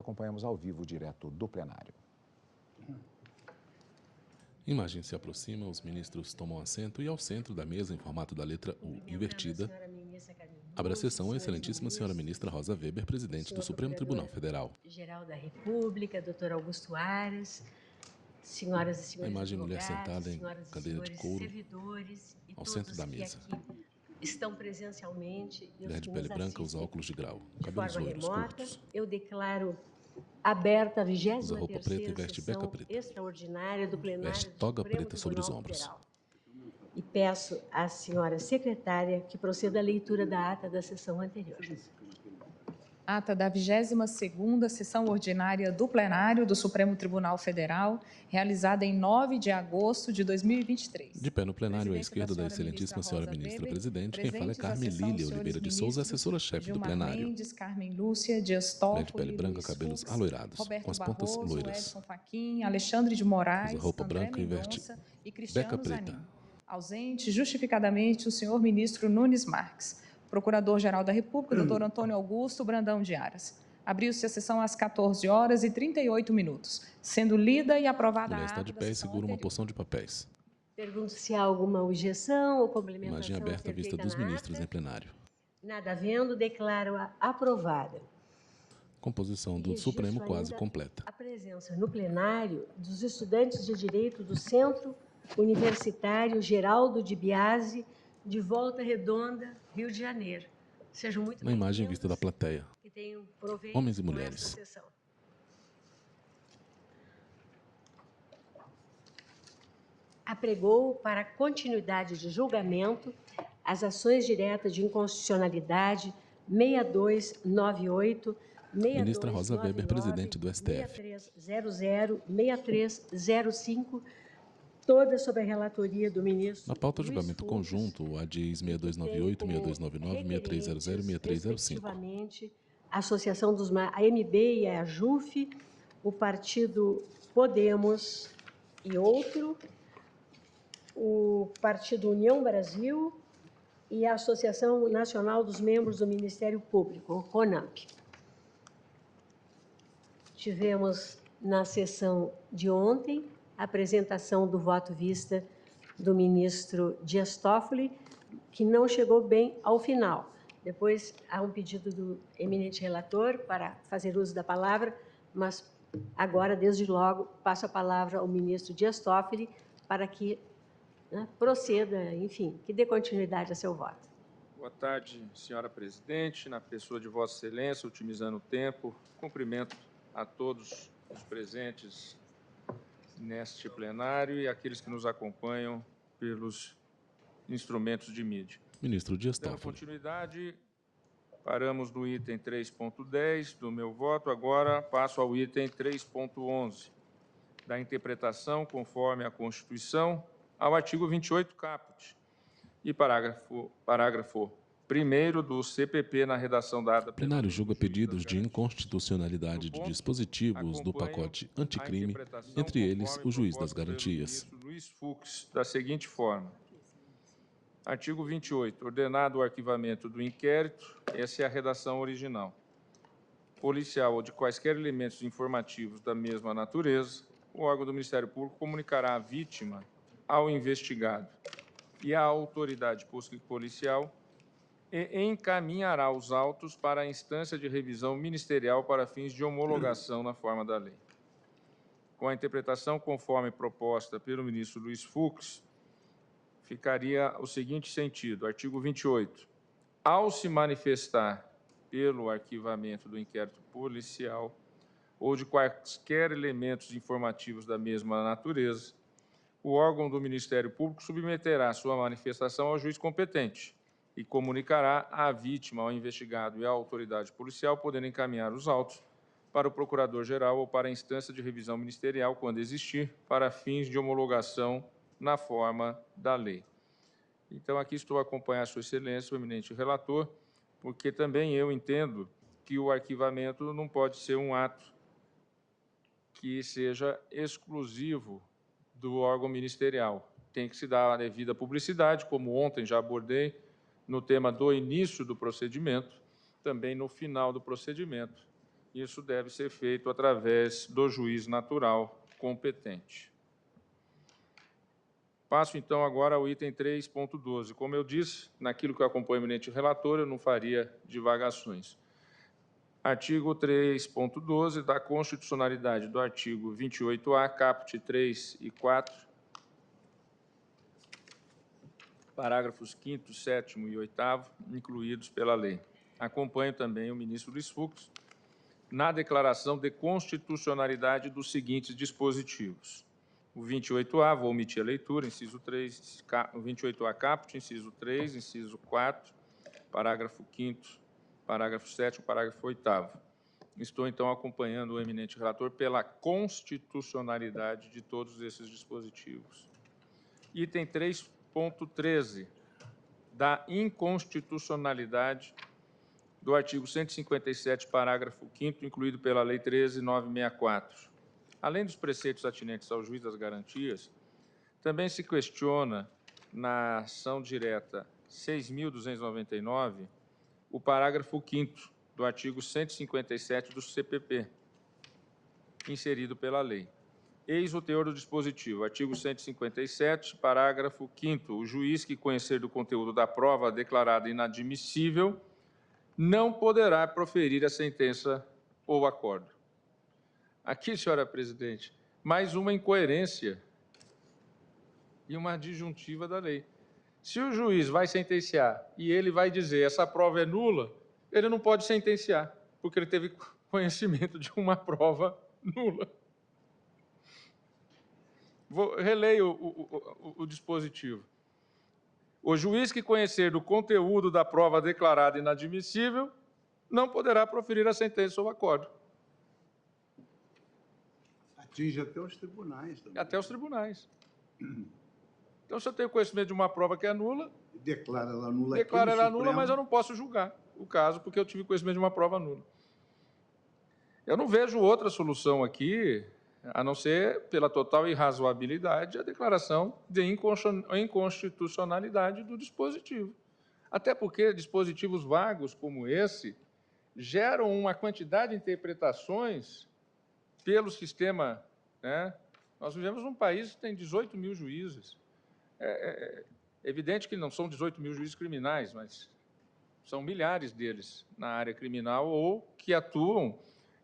acompanhamos ao vivo, direto do plenário. Imagem se aproxima, os ministros tomam assento e ao centro da mesa, em formato da letra U invertida, abre a sessão a excelentíssima senhora ministra Rosa Weber, presidente do Supremo Tribunal Federal. Geral da República, doutor Augusto Aras, senhoras e senhores A imagem mulher advogados, sentada em senhoras e cadeira de senhores couro, servidores e ao todos centro da que mesa. aqui estão presencialmente e os Mulher que de pele nos branca, usa assistem óculos de grau, de cabelos forma loiros, remota. curtos. Eu declaro aberta a Usa roupa preta e 23ª veste beca sessão preta. extraordinária do plenário Veste do toga Supremo preta sobre os Tribunal ombros. Federal. E peço à senhora secretária que proceda à leitura da ata da sessão anterior. Ata da 22ª Sessão Ordinária do Plenário do Supremo Tribunal Federal, realizada em 9 de agosto de 2023. De pé no plenário, à esquerda da excelentíssima senhora ministra presidente, quem fala é Carmen Lília Oliveira de Souza, assessora-chefe do plenário. Mendes, Carmen Lúcia, Dias Mulher de pele Toffoli, branca, Luiz cabelos Fux, aloirados, Roberto com as pontas Barroso, loiras. Edson Fachin, Alexandre de Moraes, Usa roupa André branca e veste Mendonça e beca Cristiano preta. Zanin. Ausente, justificadamente, o senhor ministro Nunes Marques. Procurador-Geral da República, doutor Antônio Augusto Brandão de Aras. Abriu-se a sessão às 14h38, sendo lida e aprovada Mulher a está ata de da pé e sessão segura uma anterior. porção de papéis. Pergunto se há alguma objeção ou complementação Imagem a aberta à ser vista feita dos na ministros ata. em plenário. Nada havendo, declaro-a aprovada. Composição do Registro Supremo quase ainda completa. a presença no plenário dos estudantes de Direito do Centro Universitário Geraldo de Biasi, de Volta Redonda, Rio de Janeiro. Sejam muito Na imagem bem-vindos. vista da plateia, Que tenham proveito homens e com mulheres. esta sessão. Apregou para continuidade de julgamento as ações diretas de inconstitucionalidade 6298, 6299, Ministra Rosa Weber, presidente do STF. 6300, 6305, todas sob a relatoria do ministro Na pauta, Luiz julgamento Fux, conjunto, ADIs e que tem 6298, como 6299, 6300 e requerentes, 6305. respectivamente, a Associação dos a MB e a JUF, o Partido Podemos e outro, o Partido União Brasil e a Associação Nacional dos Membros do Ministério Público, o CONAMP. Tivemos na sessão de ontem a apresentação do voto vista do ministro Dias Toffoli, que não chegou bem ao final. Depois há um pedido do eminente relator para fazer uso da palavra, mas agora, desde logo, passo a palavra ao ministro Dias Toffoli para que proceda, enfim, que dê continuidade a seu voto. Boa tarde, senhora presidente. Na pessoa de Vossa Excelência, otimizando o tempo, cumprimento a todos os presentes neste plenário e aqueles que nos acompanham pelos instrumentos de mídia. Ministro Dias Dando Toffoli. continuidade, paramos no item 3.10 do meu voto. Agora passo ao item 3.11 da interpretação, conforme a Constituição, ao artigo 28 caput e parágrafo 1º do CPP na redação dada. O plenário julga pedidos de inconstitucionalidade de dispositivos do pacote anticrime, entre eles o juiz das garantias. Luiz Fux, da seguinte forma. Artigo 28. Ordenado o arquivamento do inquérito, essa é a redação original. Policial ou de quaisquer elementos informativos da mesma natureza, o órgão do Ministério Público comunicará à vítima, ao investigado e à autoridade policial e encaminhará os autos para a instância de revisão ministerial para fins de homologação na forma da lei. Com a interpretação conforme proposta pelo ministro Luiz Fux, ficaria o seguinte sentido. Artigo 28. Ao se manifestar pelo arquivamento do inquérito policial ou de quaisquer elementos informativos da mesma natureza, o órgão do Ministério Público submeterá sua manifestação ao juiz competente e comunicará à vítima, ao investigado e à autoridade policial, podendo encaminhar os autos para o procurador-geral ou para a instância de revisão ministerial, quando existir, para fins de homologação na forma da lei. Então, aqui estou a acompanhar Sua Excelência, o eminente relator, porque também eu entendo que o arquivamento não pode ser um ato que seja exclusivo do órgão ministerial. Tem que se dar a devida publicidade, como ontem já abordei, no tema do início do procedimento, também no final do procedimento, isso deve ser feito através do juiz natural competente. Passo, então, agora ao item 3.12. Como eu disse, naquilo que eu acompanho o eminente relator, eu não faria divagações. Artigo 3.12 da constitucionalidade do artigo 28A, caput 3 e 4, parágrafos 5º, 7º e 8º, incluídos pela lei. Acompanho também o ministro Luiz Fux na declaração de constitucionalidade dos seguintes dispositivos. O 28A, vou omitir a leitura, inciso 3, o 28A caput, inciso 3, inciso 4, parágrafo 5º, parágrafo 7º, parágrafo 8º. Estou, então, acompanhando o eminente relator pela constitucionalidade de todos esses dispositivos. Item 3.13, da inconstitucionalidade do artigo 157, parágrafo 5º, incluído pela Lei 13.964. Além dos preceitos atinentes ao juiz das garantias, também se questiona, na ação direta 6.299, o parágrafo 5º do artigo 157 do CPP, inserido pela lei. Eis o teor do dispositivo. Artigo 157, parágrafo 5º. O juiz que conhecer do conteúdo da prova declarada inadmissível não poderá proferir a sentença ou acordo. Aqui, senhora presidente, mais uma incoerência e uma disjuntiva da lei. Se o juiz vai sentenciar e ele vai dizer essa prova é nula, ele não pode sentenciar, porque ele teve conhecimento de uma prova nula. Releio o dispositivo. O juiz que conhecer do conteúdo da prova declarada inadmissível não poderá proferir a sentença ou acordo. Atinge até os tribunais também. Até os tribunais. Então, se eu tenho conhecimento de uma prova que é nula, declara ela nula, declara ela nula, mas eu não posso julgar o caso, porque eu tive conhecimento de uma prova nula. Eu não vejo outra solução aqui, a não ser, pela total irrazoabilidade, a declaração de inconstitucionalidade do dispositivo. Até porque dispositivos vagos como esse geram uma quantidade de interpretações pelo sistema, né? Nós vivemos num país que tem 18 mil juízes. É evidente que não são 18 mil juízes criminais, mas são milhares deles na área criminal ou que atuam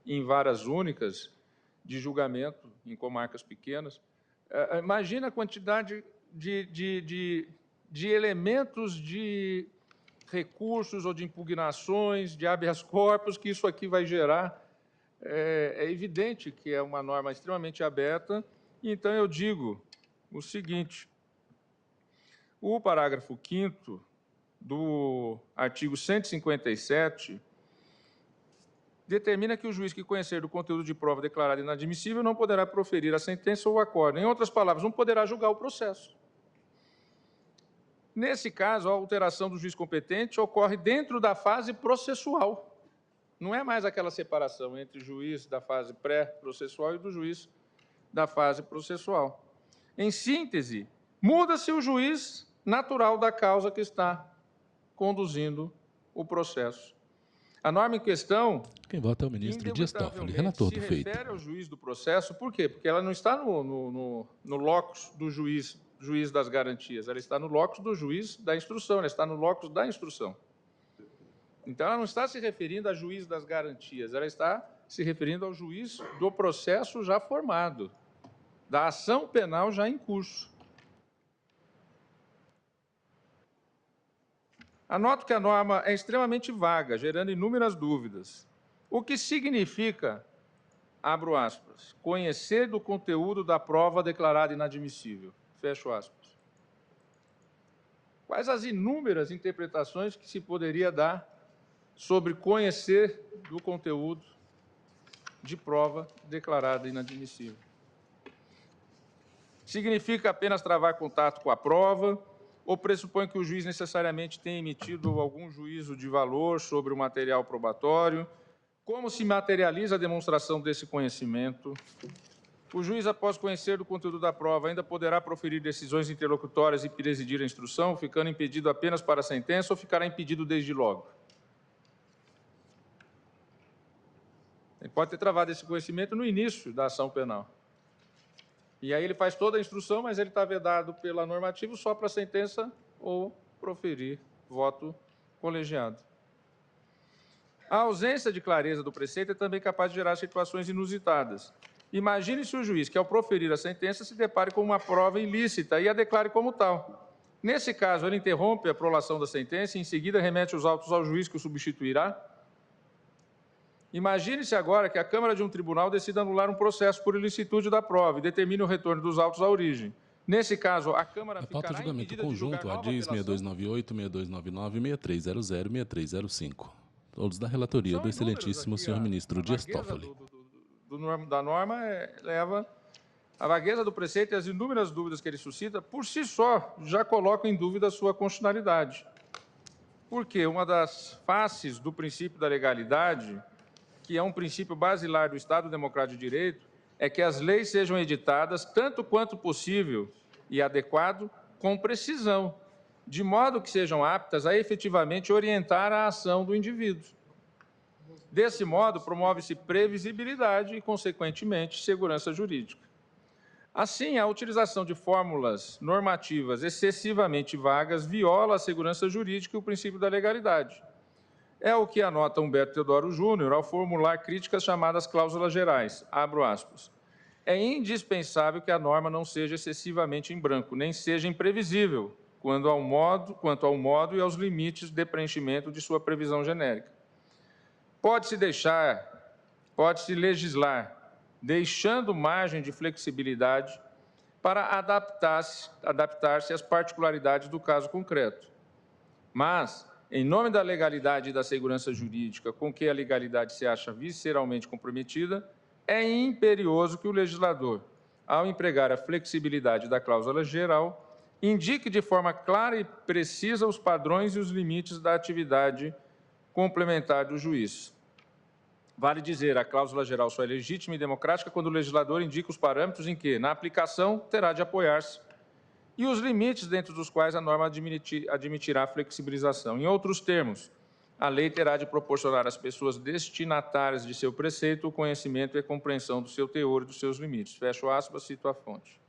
em varas únicas de julgamento em comarcas pequenas. Imagina a quantidade de elementos de recursos ou de impugnações, de habeas corpus que isso aqui vai gerar. É evidente que é uma norma extremamente aberta, então eu digo o seguinte: o parágrafo 5º do artigo 157 determina que o juiz que conhecer do conteúdo de prova declarada inadmissível não poderá proferir a sentença ou acordo. Em outras palavras, não poderá julgar o processo. Nesse caso, a alteração do juiz competente ocorre dentro da fase processual. Não é mais aquela separação entre o juiz da fase pré-processual e do juiz da fase processual. Em síntese, muda-se o juiz natural da causa que está conduzindo o processo. A norma em questão... Quem vota é o ministro Dias Toffoli, relator do feito. Se refere ao juiz do processo, por quê? Porque ela não está no locus do juiz das garantias, ela está no locus do juiz da instrução, ela está no locus da instrução. Então, ela não está se referindo a juiz das garantias, ela está se referindo ao juiz do processo já formado, da ação penal já em curso. Anoto que a norma é extremamente vaga, gerando inúmeras dúvidas. O que significa, abro aspas, conhecer do conteúdo da prova declarada inadmissível, fecho aspas. Quais as inúmeras interpretações que se poderia dar sobre conhecer do conteúdo de prova declarada inadmissível? Significa apenas travar contato com a prova ou pressupõe que o juiz necessariamente tenha emitido algum juízo de valor sobre o material probatório? Como se materializa a demonstração desse conhecimento? O juiz, após conhecer do conteúdo da prova, ainda poderá proferir decisões interlocutórias e presidir a instrução, ficando impedido apenas para a sentença ou ficará impedido desde logo? Ele pode ter travado esse conhecimento no início da ação penal. E aí ele faz toda a instrução, mas ele está vedado pela normativa só para a sentença ou proferir voto colegiado. A ausência de clareza do preceito é também capaz de gerar situações inusitadas. Imagine se o juiz, que ao proferir a sentença, se depare com uma prova ilícita e a declare como tal. Nesse caso, ele interrompe a prolação da sentença e, em seguida, remete os autos ao juiz que o substituirá? Imagine-se agora que a Câmara de um tribunal decida anular um processo por ilicitude da prova e determine o retorno dos autos à origem. Nesse caso, a Câmara A pauta de ficará julgamento impedida de julgar conjunto, nova ADIS apelação? 6298, 6299, 6300, 6305. Todos da relatoria do excelentíssimo senhor ministro Dias Toffoli. Da norma leva a vagueza do preceito e as inúmeras dúvidas que ele suscita, por si só, já colocam em dúvida a sua constitucionalidade. Porque uma das faces do princípio da legalidade, que é um princípio basilar do Estado Democrático de Direito, é que as leis sejam editadas, tanto quanto possível e adequado, com precisão, de modo que sejam aptas a efetivamente orientar a ação do indivíduo. Desse modo, promove-se previsibilidade e, consequentemente, segurança jurídica. Assim, a utilização de fórmulas normativas excessivamente vagas viola a segurança jurídica e o princípio da legalidade. É o que anota Humberto Teodoro Júnior ao formular críticas chamadas cláusulas gerais. Abro aspas. É indispensável que a norma não seja excessivamente em branco, nem seja imprevisível quanto ao modo e aos limites de preenchimento de sua previsão genérica. Pode-se legislar, deixando margem de flexibilidade para adaptar-se às particularidades do caso concreto. Mas, em nome da legalidade e da segurança jurídica com que a legalidade se acha visceralmente comprometida, é imperioso que o legislador, ao empregar a flexibilidade da cláusula geral, indique de forma clara e precisa os padrões e os limites da atividade complementar do juiz. Vale dizer, a cláusula geral só é legítima e democrática quando o legislador indica os parâmetros em que, na aplicação, terá de apoiar-se e os limites dentro dos quais a norma admitirá flexibilização. Em outros termos, a lei terá de proporcionar às pessoas destinatárias de seu preceito o conhecimento e a compreensão do seu teor e dos seus limites. Fecho aspas, cito a fonte.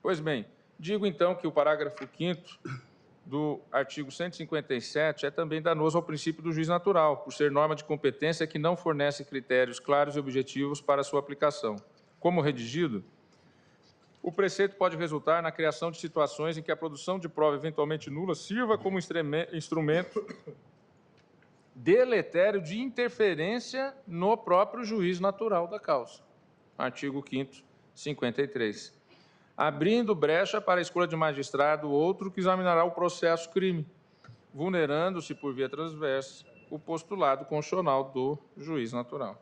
Pois bem, digo então que o parágrafo 5º do artigo 157 é também danoso ao princípio do juiz natural, por ser norma de competência que não fornece critérios claros e objetivos para sua aplicação. Como redigido, o preceito pode resultar na criação de situações em que a produção de prova eventualmente nula sirva como instrumento deletério de interferência no próprio juiz natural da causa. Artigo 5º, 53. Abrindo brecha para a escolha de magistrado outro que examinará o processo crime, vulnerando-se por via transversa o postulado constitucional do juiz natural.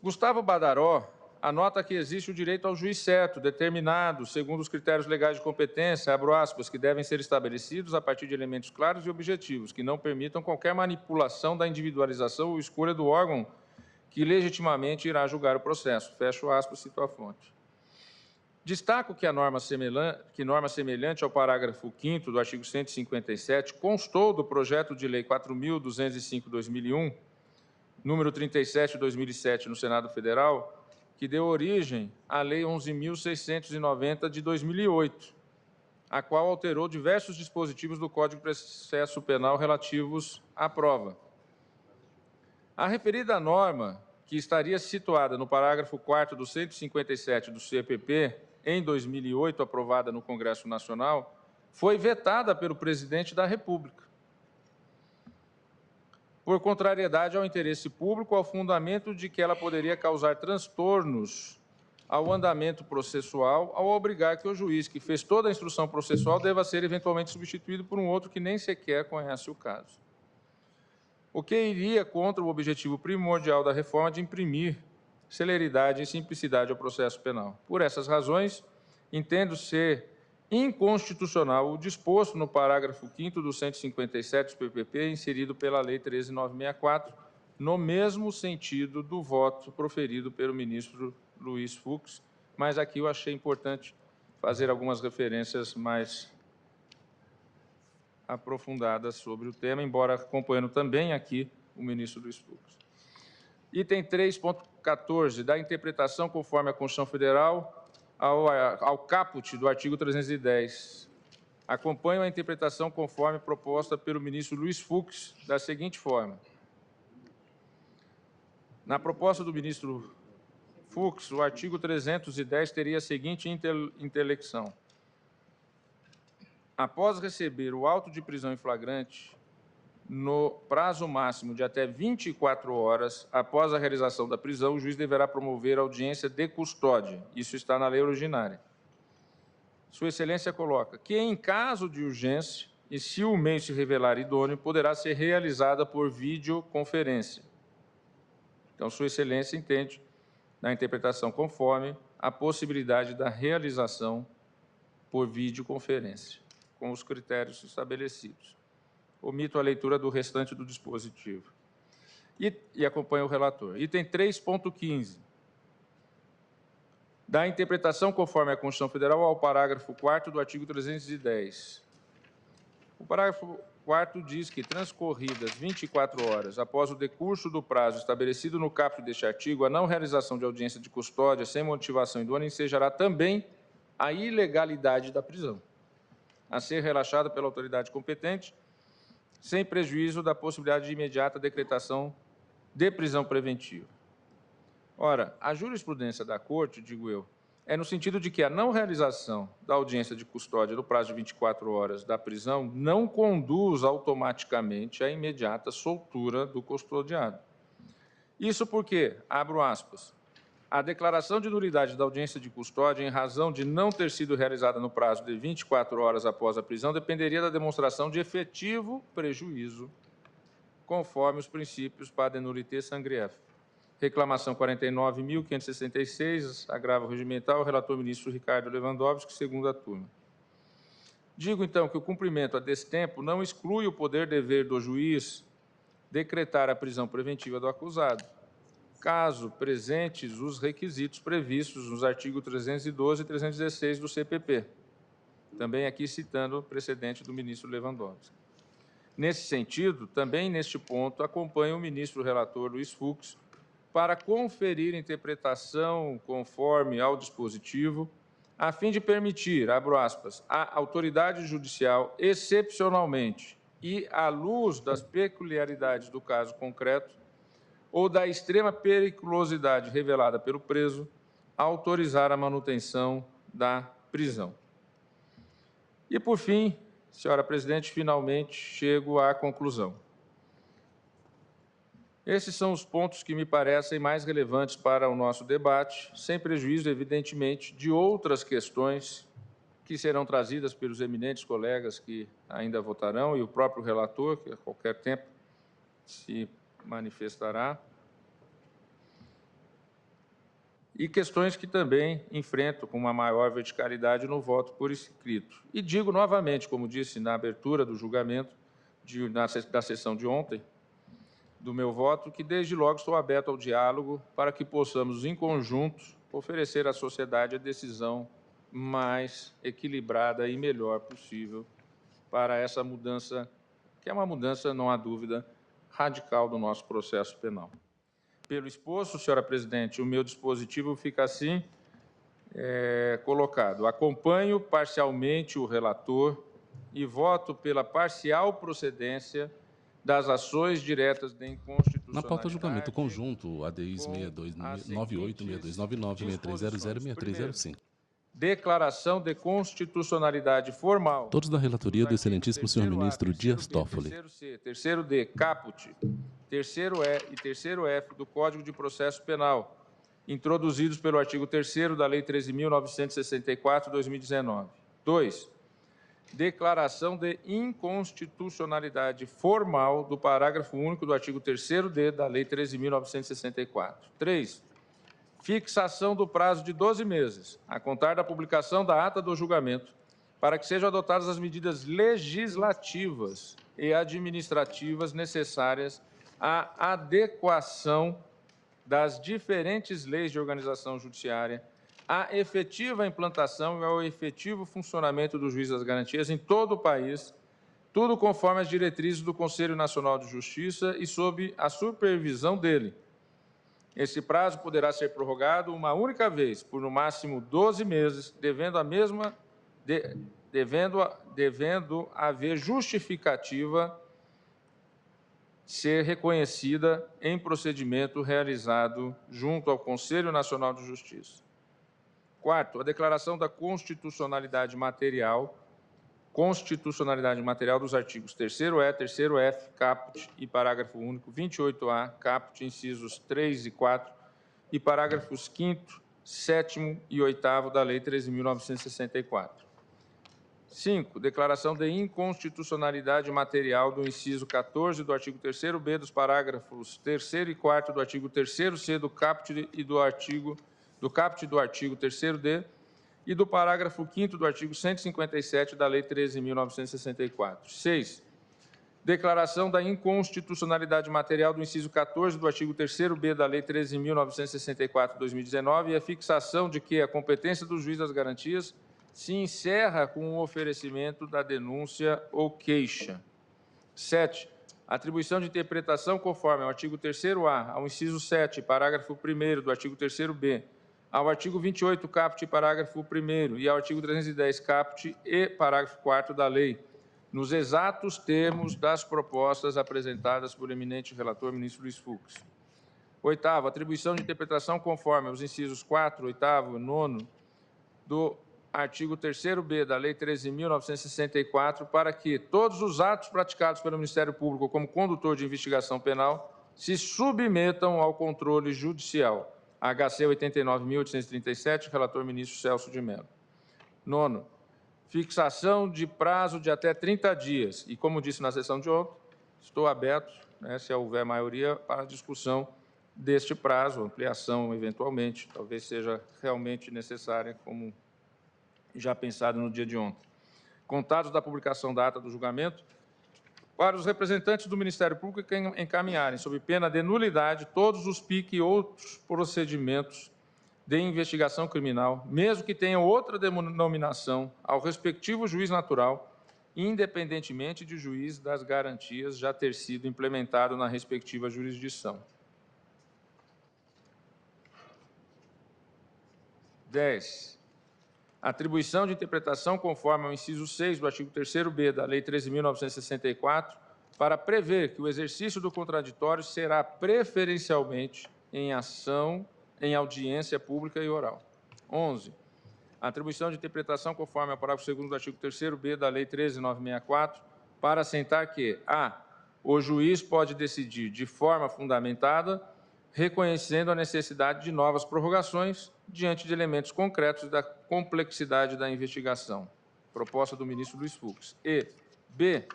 Gustavo Badaró anota que existe o direito ao juiz certo, determinado segundo os critérios legais de competência, abro aspas, que devem ser estabelecidos a partir de elementos claros e objetivos, que não permitam qualquer manipulação da individualização ou escolha do órgão que legitimamente irá julgar o processo. Fecho aspas, cito a fonte. Destaco que norma semelhante ao parágrafo 5º do artigo 157 constou do projeto de lei 4.205/2001, número 37/2007 no Senado Federal, que deu origem à Lei 11.690 de 2008, a qual alterou diversos dispositivos do Código de Processo Penal relativos à prova. A referida norma, que estaria situada no parágrafo 4º do 157 do CPP, em 2008, aprovada no Congresso Nacional, foi vetada pelo presidente da República, por contrariedade ao interesse público, ao fundamento de que ela poderia causar transtornos ao andamento processual, ao obrigar que o juiz que fez toda a instrução processual deva ser eventualmente substituído por um outro que nem sequer conhece o caso. O que iria contra o objetivo primordial da reforma de imprimir celeridade e simplicidade ao processo penal. Por essas razões, entendo ser inconstitucional o disposto no parágrafo 5º do 157 do PPP, inserido pela Lei 13.964, no mesmo sentido do voto proferido pelo ministro Luiz Fux, mas aqui eu achei importante fazer algumas referências mais aprofundadas sobre o tema, embora acompanhando também aqui o ministro Luiz Fux. Item 3.14, da interpretação conforme a Constituição Federal ao caput do artigo 310. Acompanho a interpretação conforme proposta pelo ministro Luiz Fux, da seguinte forma. Na proposta do ministro Fux, o artigo 310 teria a seguinte intelecção. Após receber o auto de prisão em flagrante, no prazo máximo de até 24 horas após a realização da prisão, o juiz deverá promover audiência de custódia. Isso está na lei originária. Sua Excelência coloca que, em caso de urgência, e se o meio se revelar idôneo, poderá ser realizada por videoconferência. Então, Sua Excelência entende, na interpretação conforme, a possibilidade da realização por videoconferência, com os critérios estabelecidos. Omito a leitura do restante do dispositivo. E acompanho o relator. Item 3.15. Da interpretação conforme a Constituição Federal ao parágrafo 4º do artigo 310. O parágrafo 4º diz que, transcorridas 24 horas após o decurso do prazo estabelecido no caput deste artigo, a não realização de audiência de custódia sem motivação idônea ensejará também a ilegalidade da prisão, a ser relaxada pela autoridade competente, sem prejuízo da possibilidade de imediata decretação de prisão preventiva. Ora, a jurisprudência da Corte, digo eu, é no sentido de que a não realização da audiência de custódia no prazo de 24 horas da prisão não conduz automaticamente à imediata soltura do custodiado. Isso porque, abro aspas, a declaração de nulidade da audiência de custódia em razão de não ter sido realizada no prazo de 24 horas após a prisão dependeria da demonstração de efetivo prejuízo, conforme os princípios para nulité sangref. Reclamação 49.566, agravo regimental, relator ministro Ricardo Lewandowski, segunda turma. Digo, então, que o cumprimento a destempo não exclui o poder-dever do juiz decretar a prisão preventiva do acusado, caso presentes os requisitos previstos nos artigos 312 e 316 do CPP, também aqui citando o precedente do ministro Lewandowski. Nesse sentido, também neste ponto, acompanho o ministro relator Luiz Fux para conferir interpretação conforme ao dispositivo, a fim de permitir, abro aspas, à autoridade judicial, excepcionalmente e à luz das peculiaridades do caso concreto, ou da extrema periculosidade revelada pelo preso, autorizar a manutenção da prisão. E, por fim, senhora presidente, finalmente chego à conclusão. Esses são os pontos que me parecem mais relevantes para o nosso debate, sem prejuízo, evidentemente, de outras questões que serão trazidas pelos eminentes colegas que ainda votarão e o próprio relator, que a qualquer tempo se manifestará, e questões que também enfrento com uma maior verticalidade no voto por escrito. E digo novamente, como disse na abertura do julgamento da sessão de ontem, do meu voto, que desde logo estou aberto ao diálogo para que possamos, em conjunto, oferecer à sociedade a decisão mais equilibrada e melhor possível para essa mudança, que é uma mudança, não há dúvida, radical do nosso processo penal. Pelo exposto, senhora presidente, o meu dispositivo fica assim colocado. Acompanho parcialmente o relator e voto pela parcial procedência das ações diretas de inconstitucionalidade. Na pauta julgamento conjunto, ADIs 6298, 6299, 6300 e 6305. Declaração de constitucionalidade formal. Todos da relatoria do excelentíssimo senhor ministro Dias Toffoli. Terceiro C, terceiro D, caput, terceiro E e terceiro F do Código de Processo Penal, introduzidos pelo artigo 3º da Lei 13.964, 2019. 2. Declaração de inconstitucionalidade formal do parágrafo único do artigo 3º D da Lei 13.964. 3. Fixação do prazo de 12 meses, a contar da publicação da ata do julgamento, para que sejam adotadas as medidas legislativas e administrativas necessárias à adequação das diferentes leis de organização judiciária, à efetiva implantação e ao efetivo funcionamento do juiz das garantias em todo o país, tudo conforme as diretrizes do Conselho Nacional de Justiça e sob a supervisão dele. Esse prazo poderá ser prorrogado uma única vez, por no máximo 12 meses, devendo haver justificativa ser reconhecida em procedimento realizado junto ao Conselho Nacional de Justiça. Quarto, a declaração da constitucionalidade material dos artigos 3º-E, 3º-F, caput e parágrafo único, 28A, caput, incisos 3 e 4, e parágrafos 5º, 7º e 8º da Lei 13.964. 5. Declaração de inconstitucionalidade material do inciso 14 do artigo 3º-B dos parágrafos 3º e 4º do artigo 3º-C do caput e do artigo 3º-D e do parágrafo 5º do artigo 157 da Lei 13.964. 6. Declaração da inconstitucionalidade material do inciso 14 do artigo 3º-B da Lei 13.964/2019 e a fixação de que a competência do juiz das garantias se encerra com o oferecimento da denúncia ou queixa. 7. Atribuição de interpretação conforme ao artigo 3º-A, ao inciso 7, parágrafo 1º do artigo 3º-B, ao artigo 28, caput e parágrafo 1º, e ao artigo 310, caput e parágrafo 4º da lei, nos exatos termos das propostas apresentadas por eminente relator, ministro Luiz Fux. 8. Atribuição de interpretação conforme aos incisos 4, 8º e 9 do artigo 3º-B da Lei 13.964, para que todos os atos praticados pelo Ministério Público como condutor de investigação penal se submetam ao controle judicial. HC 89.837, relator ministro Celso de Mello. 9. Fixação de prazo de até 30 dias. E, como disse na sessão de ontem, estou aberto, se houver maioria, para a discussão deste prazo, ampliação eventualmente, talvez seja realmente necessária, como já pensado no dia de ontem. Contados da publicação da ata do julgamento, para os representantes do Ministério Público que encaminharem, sob pena de nulidade, todos os PIC e outros procedimentos de investigação criminal, mesmo que tenham outra denominação, ao respectivo juiz natural, independentemente de juiz das garantias já ter sido implementado na respectiva jurisdição. 10. Atribuição de interpretação conforme ao inciso 6 do artigo 3º-B da Lei 13.964, para prever que o exercício do contraditório será preferencialmente em audiência pública e oral. 11. Atribuição de interpretação conforme ao parágrafo 2º do artigo 3º-B da Lei 13.964, para assentar que: a. O juiz pode decidir de forma fundamentada, reconhecendo a necessidade de novas prorrogações diante de elementos concretos da complexidade da investigação. Proposta do ministro Luiz Fux. E. B.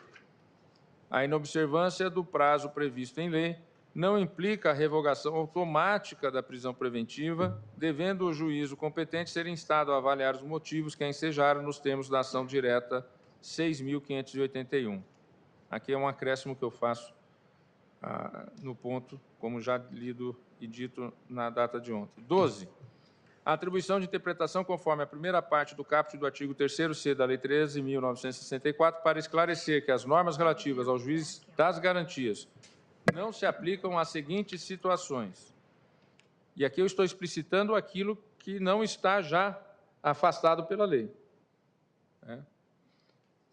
A inobservância do prazo previsto em lei não implica a revogação automática da prisão preventiva, devendo o juízo competente ser instado a avaliar os motivos que a ensejaram nos termos da ação direta 6.581. Aqui é um acréscimo que eu faço no ponto, como já lido e dito na data de ontem. 12. A atribuição de interpretação conforme a primeira parte do caput do artigo 3º-C da Lei 13.964 para esclarecer que as normas relativas ao juiz das garantias não se aplicam às seguintes situações. E aqui eu estou explicitando aquilo que não está já afastado pela lei.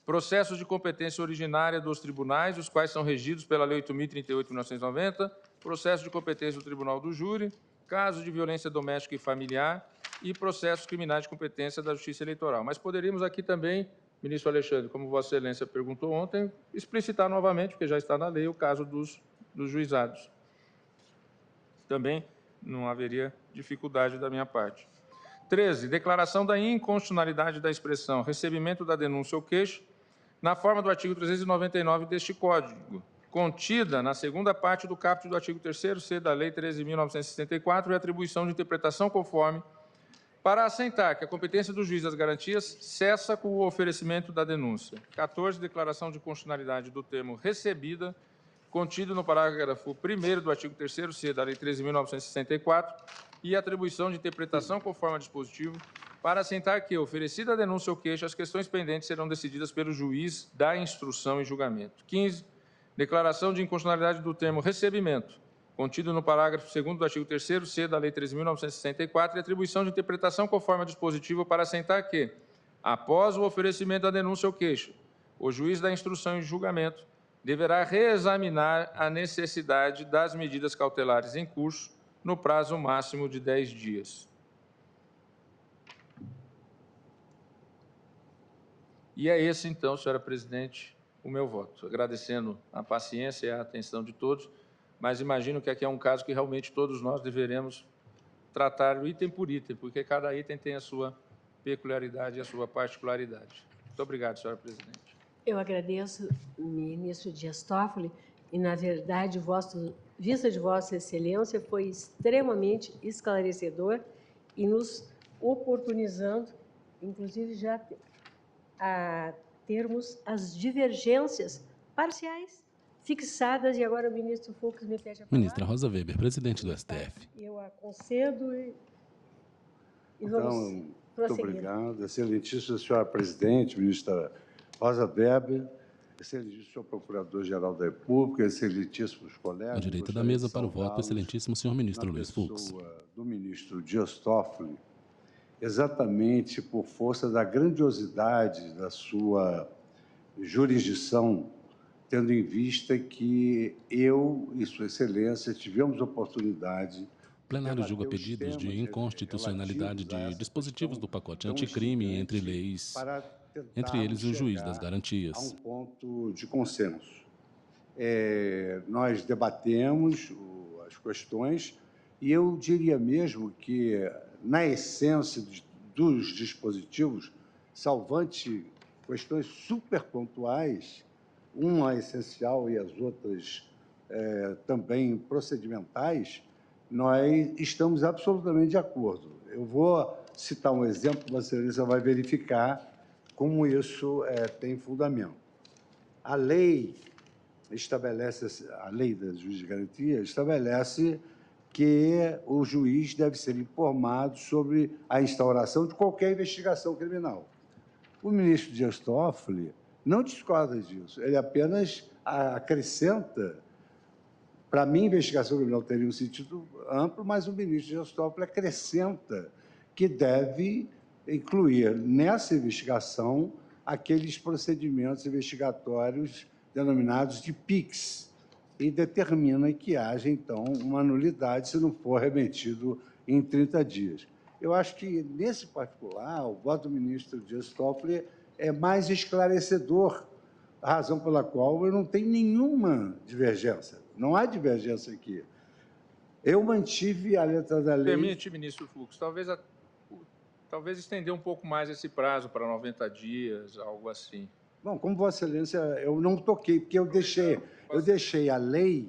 Processos de competência originária dos tribunais, os quais são regidos pela Lei 8.038 de 1990, processo de competência do Tribunal do Júri, casos de violência doméstica e familiar e processos criminais de competência da Justiça Eleitoral. Mas poderíamos aqui também, ministro Alexandre, como Vossa Excelência perguntou ontem, explicitar novamente, porque já está na lei, o caso dos juizados. Também não haveria dificuldade da minha parte. 13. Declaração da inconstitucionalidade da expressão recebimento da denúncia ou queixa na forma do artigo 399 deste Código, contida na segunda parte do caput do artigo 3º-C da Lei 13.964 e atribuição de interpretação conforme, para assentar que a competência do juiz das garantias cessa com o oferecimento da denúncia. 14. Declaração de constitucionalidade do termo recebida, contido no parágrafo 1º do artigo 3º-C da Lei 13.964 e atribuição de interpretação conforme ao dispositivo, para assentar que, oferecida a denúncia ou queixa, as questões pendentes serão decididas pelo juiz da instrução e julgamento. 15. Declaração de inconstitucionalidade do termo recebimento, contido no parágrafo 2º do artigo 3º-C da Lei 13.964, e atribuição de interpretação conforme a dispositivo para assentar que, após o oferecimento da denúncia ou queixa, o juiz da instrução e julgamento deverá reexaminar a necessidade das medidas cautelares em curso no prazo máximo de 10 dias. E é esse, então, senhora presidente, o meu voto. Agradecendo a paciência e a atenção de todos, mas imagino que aqui é um caso que realmente todos nós deveremos tratar item por item, porque cada item tem a sua peculiaridade e a sua particularidade. Muito obrigado, senhora presidente. Eu agradeço, ministro Dias Toffoli, e, na verdade, vista de Vossa Excelência foi extremamente esclarecedor e nos oportunizando, inclusive, já a termos as divergências parciais fixadas, e agora o ministro Fux me pede a palavra. Ministra Rosa Weber, presidente do STF. Eu a concedo e vamos Então, muito prosseguir. obrigado. Excelentíssima senhora presidente, ministra Rosa Weber, excelentíssimo senhor procurador-geral da República, excelentíssimos colegas. À direita da mesa, para o voto, excelentíssimo senhor ministro Luiz Fux. Do ministro Dias Toffoli, exatamente por força da grandiosidade da sua jurisdição, tendo em vista que eu e Sua Excelência tivemos oportunidade. O plenário julga pedidos de inconstitucionalidade de dispositivos do pacote anticrime, entre eles o juiz das garantias. A um ponto de consenso. Nós debatemos as questões e eu diria mesmo que, na essência dos dispositivos, salvante questões super pontuais, uma essencial e as outras também procedimentais, nós estamos absolutamente de acordo. Eu vou citar um exemplo, Vossa Excelência vai verificar como isso tem fundamento. A lei estabelece, a lei da juiz de garantia estabelece que o juiz deve ser informado sobre a instauração de qualquer investigação criminal. O ministro Dias Toffoli não discorda disso, ele apenas acrescenta. Para mim, investigação criminal teria um sentido amplo, mas o ministro Dias Toffoli acrescenta que deve incluir nessa investigação aqueles procedimentos investigatórios denominados de PICs e determina que haja, então, uma nulidade se não for remetido em 30 dias. Eu acho que, nesse particular, o voto do ministro Dias Toffoli é mais esclarecedor, a razão pela qual eu não tenho nenhuma divergência. Não há divergência aqui. Eu mantive a letra da lei... Permite, ministro Fux, talvez estender um pouco mais esse prazo para 90 dias, algo assim. Bom, como Vossa Excelência, eu não toquei, porque eu deixei a lei,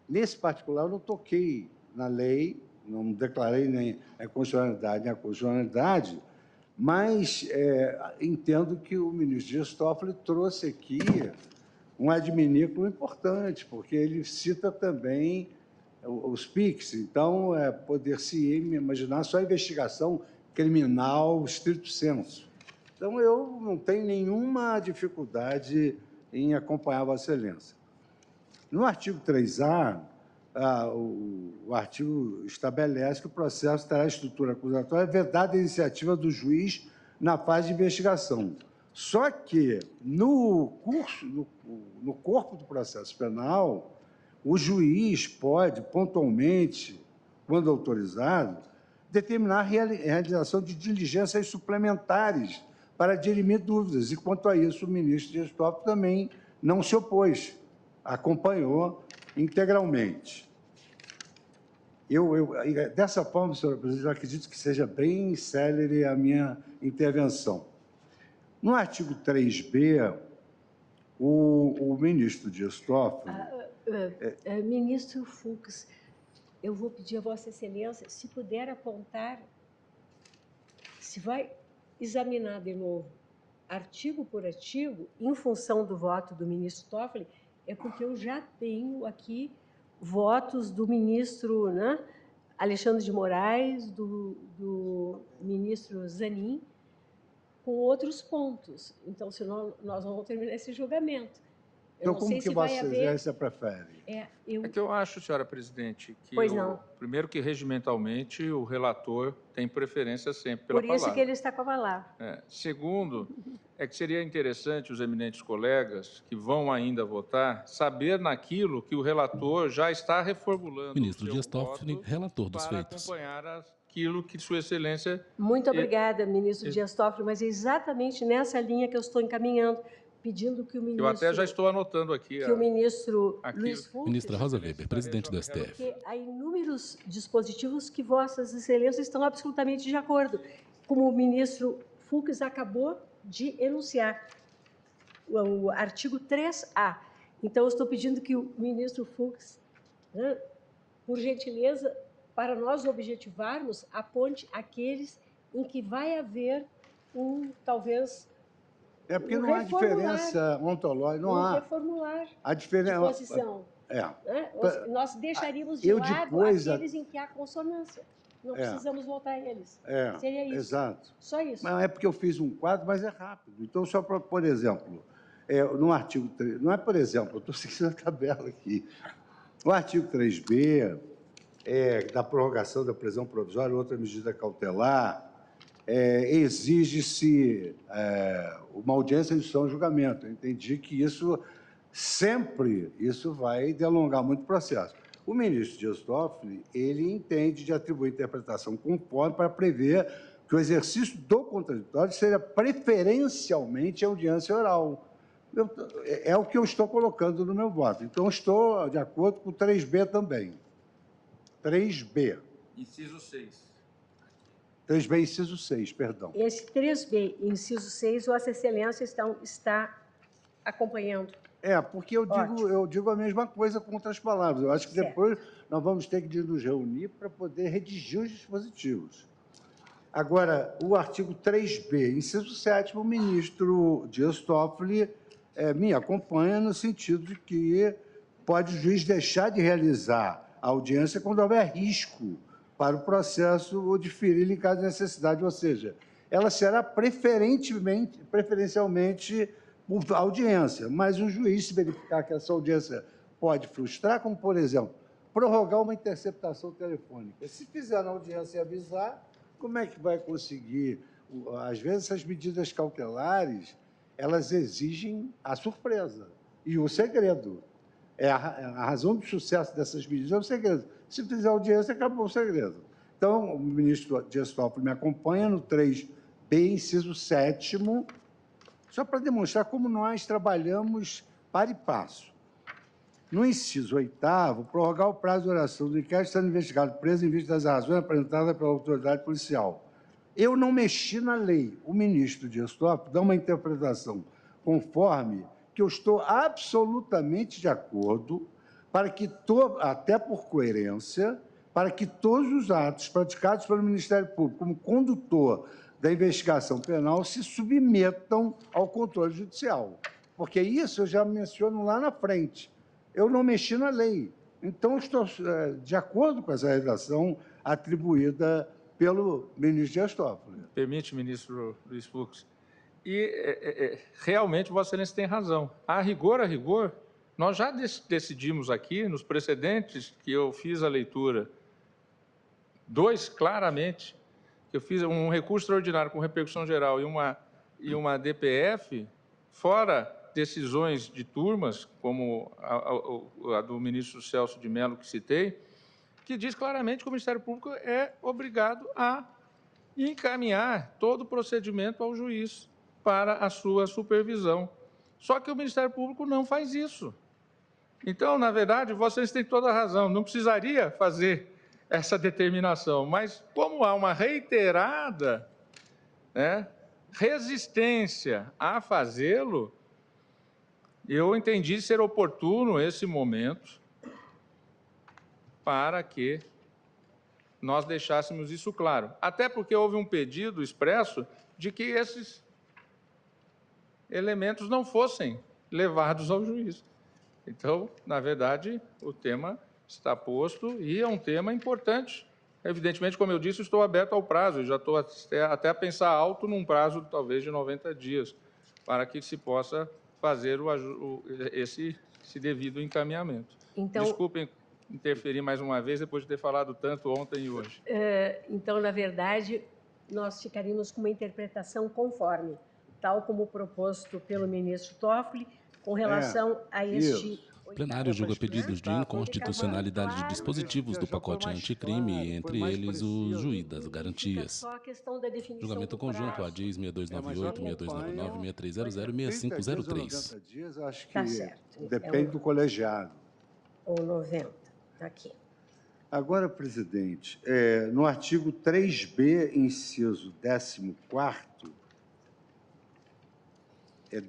nesse particular, eu não toquei na lei, não declarei nem a constitucionalidade nem a constitucionalidade, mas entendo que o ministro Dias Toffoli trouxe aqui um adminículo importante, porque ele cita também os PICs. Então, poder-se imaginar só a investigação criminal estrito sensu. Então, eu não tenho nenhuma dificuldade em acompanhar Vossa Excelência. No artigo 3A, o artigo estabelece que o processo terá estrutura acusatória vedada a iniciativa do juiz na fase de investigação. Só que, no corpo do processo penal, o juiz pode, pontualmente, quando autorizado, determinar a realização de diligências suplementares para dirimir dúvidas. E, quanto a isso, o ministro Dias Toffoli também não se opôs, acompanhou integralmente. Dessa forma, senhora presidente, eu acredito que seja bem célere a minha intervenção. No artigo 3B, o ministro Dias Toffoli... Ministro Fux, eu vou pedir a Vossa Excelência, se puder apontar, se vai examinar de novo, artigo por artigo, em função do voto do ministro Toffoli, é porque eu já tenho aqui votos do ministro, né, Alexandre de Moraes, do ministro Zanin, com outros pontos. Então, senão nós vamos terminar esse julgamento. Então, não como sei que se vai Vossa haver... Excelência prefere? É que eu acho, senhora presidente, que Pois não. primeiro que regimentalmente o relator tem preferência sempre pela Por isso palavra. que ele está com a palavra. Segundo, é que seria interessante os eminentes colegas que vão ainda votar saber naquilo que o relator já está reformulando Ministro o seu Dias Toffoli, voto relator dos para feitos. acompanhar aquilo que Sua Excelência... Muito obrigada, ministro Dias Toffoli, mas é exatamente nessa linha que eu estou encaminhando, pedindo que o ministro... Eu até já estou anotando aqui. Que o ministro aqui, Luiz Fux... Ministra Rosa Weber, presidente do STF. Porque há inúmeros dispositivos que Vossas Excelências estão absolutamente de acordo, como o ministro Fux acabou de enunciar, o artigo 3A. Então, eu estou pedindo que o ministro Fux, né, por gentileza, para nós objetivarmos, aponte aqueles em que vai haver talvez... É porque não há diferença ontológica, não há. Reformular A diferença... de posição. É. Né? Nós deixaríamos de Eu lado depois, aqueles em que há consonância. Não precisamos voltar a eles. Seria isso. Exato. Só isso. Mas é porque eu fiz um quadro, mas é rápido. Então, só para, por exemplo, no artigo 3, não é por exemplo, eu estou seguindo a tabela aqui. O artigo 3B, da prorrogação da prisão provisória, outra medida cautelar, exige-se uma audiência de instrução e julgamento. Eu entendi que isso vai delongar muito o processo. O ministro Dias Toffoli, ele entende de atribuir interpretação conforme para prever que o exercício do contraditório seja preferencialmente audiência oral. É o que eu estou colocando no meu voto. Então, estou de acordo com o 3B também. 3B. Inciso 6. 3B, inciso 6, perdão. Esse 3B, inciso 6, Vossa Excelência está acompanhando. Porque eu digo a mesma coisa com outras palavras. Eu acho que depois nós vamos ter que nos reunir para poder redigir os dispositivos. Agora, o artigo 3B, inciso 7, o ministro Dias Toffoli me acompanha no sentido de que pode o juiz deixar de realizar a audiência quando houver risco para o processo ou diferir em caso de necessidade, ou seja, ela será preferencialmente por audiência, mas o juiz, se verificar que essa audiência pode frustrar, como, por exemplo, prorrogar uma interceptação telefônica. Se fizer na audiência e avisar, como é que vai conseguir? Às vezes, essas medidas cautelares, elas exigem a surpresa e o segredo. A razão do sucesso dessas medidas é o segredo. Se fizer audiência, acabou o segredo. Então, o ministro Dias Toffoli me acompanha no 3B, inciso 7º, só para demonstrar como nós trabalhamos para e passo. No inciso 8º, prorrogar o prazo de oração do inquérito sendo investigado preso em vista das razões apresentadas pela autoridade policial. Eu não mexi na lei. O ministro Dias Toffoli dá uma interpretação conforme que eu estou absolutamente de acordo para que, até por coerência, para que todos os atos praticados pelo Ministério Público como condutor da investigação penal se submetam ao controle judicial. Porque isso eu já menciono lá na frente. Eu não mexi na lei. Então, estou de acordo com essa redação atribuída pelo ministro Dias Toffoli. Permite, ministro Luiz Fux. E, realmente, Vossa Excelência tem razão. A rigor, nós já decidimos aqui, nos precedentes que eu fiz a leitura, 2, claramente, que eu fiz um recurso extraordinário com repercussão geral e uma DPF, fora decisões de turmas, como a do ministro Celso de Mello, que citei, que diz claramente que o Ministério Público é obrigado a encaminhar todo o procedimento ao juiz para a sua supervisão. Só que o Ministério Público não faz isso. Então, na verdade, vocês têm toda a razão, não precisaria fazer essa determinação, mas como há uma reiterada resistência a fazê-lo, eu entendi ser oportuno esse momento para que nós deixássemos isso claro. Até porque houve um pedido expresso de que esses elementos não fossem levados ao juiz. Então, na verdade, o tema está posto e é um tema importante. Evidentemente, como eu disse, estou aberto ao prazo, já estou até a pensar alto num prazo, talvez, de 90 dias, para que se possa fazer esse devido encaminhamento. Então, Desculpem interferir mais uma vez, depois de ter falado tanto ontem e hoje. então, na verdade, nós ficaríamos com uma interpretação conforme, tal como proposto pelo ministro Toffoli, com relação a este... O plenário julga pedidos de inconstitucionalidade de dispositivos do pacote anticrime, entre eles o juiz das garantias. Só a questão da definição Julgamento do conjunto, prazo. ADIs 6298, 6299, 6300 e 6503. 90 dias, acho que Tá certo. depende do colegiado. Ou 90, está aqui. Agora, presidente, no artigo 3b, inciso 14º,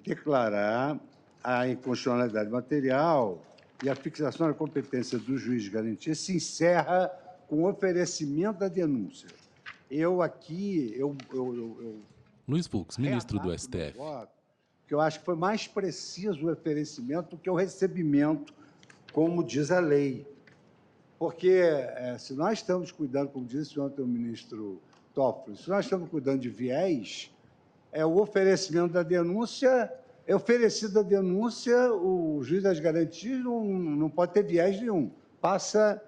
declarar a inconstitucionalidade material e a fixação da competência do juiz de garantia se encerra com o oferecimento da denúncia. Luiz Fux, ministro do STF. Que eu acho que foi mais preciso o oferecimento do que o recebimento, como diz a lei. Porque se nós estamos cuidando, como disse ontem o ministro Toffoli, se nós estamos cuidando de viés, o oferecimento da denúncia, oferecida a denúncia, o juiz das garantias não pode ter viés nenhum. Passa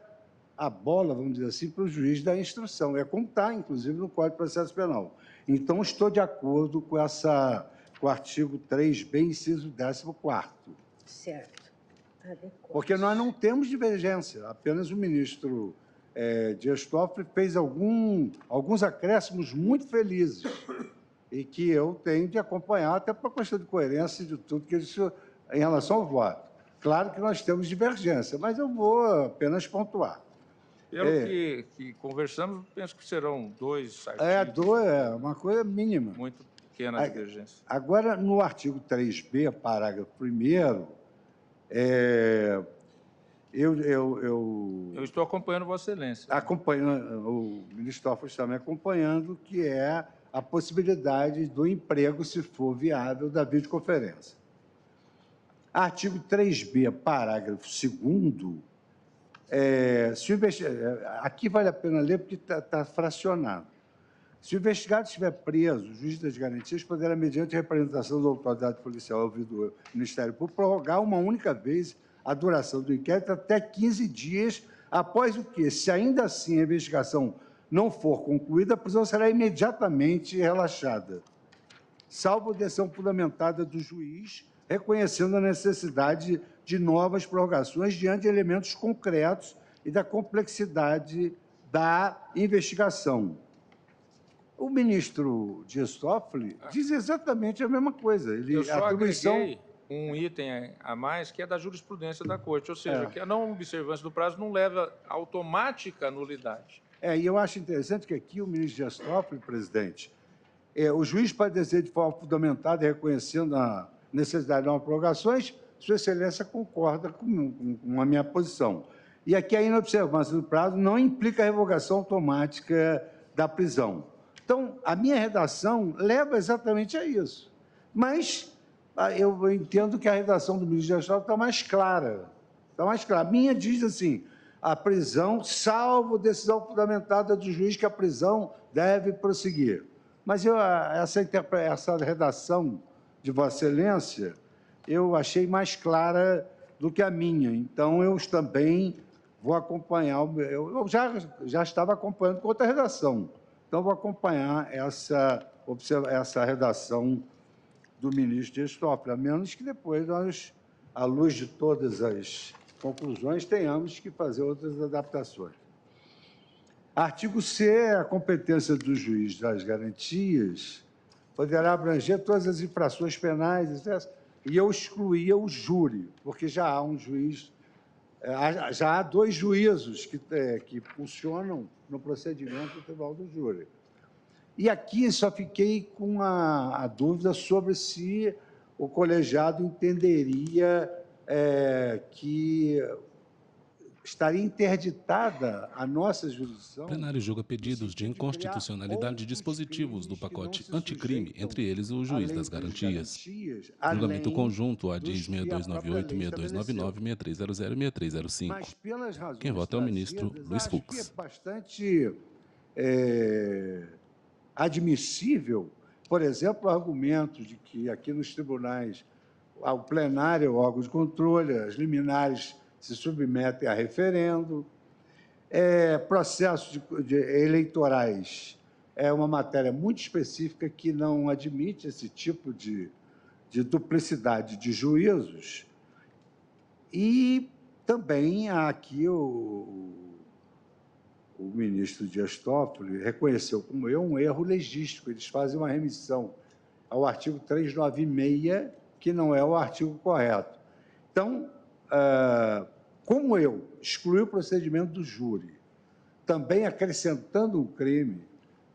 a bola, vamos dizer assim, para o juiz da instrução. É como está, inclusive, no Código de Processo Penal. Então, estou de acordo com o artigo 3b, inciso 14º. Certo. Adequado. Porque nós não temos divergência, apenas o ministro Dias Toffoli fez alguns acréscimos muito felizes e que eu tenho de acompanhar, até por questão de coerência de tudo que ele disse em relação ao voto. Claro que nós temos divergência, mas eu vou apenas pontuar. Pelo que conversamos, penso que serão 2 artigos. Uma coisa mínima. Muito pequena a divergência. Agora, no artigo 3b, parágrafo 1º, Eu estou acompanhando Vossa Excelência. O ministro Toffoli está me acompanhando, que é a possibilidade do emprego, se for viável, da videoconferência. Artigo 3b, parágrafo 2º, aqui vale a pena ler porque está fracionado. Se o investigado estiver preso, o juiz das garantias poderá, mediante representação da autoridade policial ou do Ministério Público, prorrogar uma única vez a duração do inquérito até 15 dias, após o que, se ainda assim a investigação não for concluída, a prisão será imediatamente relaxada, salvo decisão fundamentada do juiz, reconhecendo a necessidade de novas prorrogações diante de elementos concretos e da complexidade da investigação. O ministro Dias Toffoli diz exatamente a mesma coisa. Eu só agreguei um item a mais, que é da jurisprudência da Corte, ou seja, que a não observância do prazo não leva a automática nulidade. E eu acho interessante que aqui o ministro Dias Toffoli, presidente, o juiz pode dizer de forma fundamentada, reconhecendo a necessidade de novas prorrogações, Sua Excelência concorda com a minha posição. E aqui a inobservância do prazo não implica a revogação automática da prisão. Então, a minha redação leva exatamente a isso. Mas eu entendo que a redação do ministro Dias Toffoli está mais clara. Está mais clara. A minha diz assim, a prisão, salvo decisão fundamentada do juiz que a prisão deve prosseguir. Mas essa redação de Vossa Excelência, eu achei mais clara do que a minha. Então, eu também vou acompanhar, eu já estava acompanhando com outra redação. Então, vou acompanhar essa redação do ministro Dias Toffoli, a menos que depois nós, à luz de todas as conclusões, tenhamos que fazer outras adaptações. Artigo C, a competência do juiz das garantias poderá abranger todas as infrações penais, e eu excluía o júri, porque já há um juiz, já há 2 juízos que funcionam no procedimento do Tribunal do Júri. E aqui só fiquei com a dúvida sobre se o colegiado entenderia que estaria interditada a nossa jurisdição. O plenário julga pedidos de inconstitucionalidade de dispositivos do pacote anticrime, entre eles o juiz das garantias. Julgamento conjunto, ADIs 6298, 6299, 6300 e 6305. Quem vota é o ministro Luiz Fux. É bastante admissível, por exemplo, o argumento de que aqui nos tribunais o plenário é o órgão de controle, as liminares se submetem a referendo. Processos eleitorais é uma matéria muito específica que não admite esse tipo de duplicidade de juízos. E também aqui o ministro Dias Toffoli reconheceu como um erro legístico. Eles fazem uma remissão ao artigo 396, que não é o artigo correto. Então, como eu excluí o procedimento do júri, também acrescentando um crime,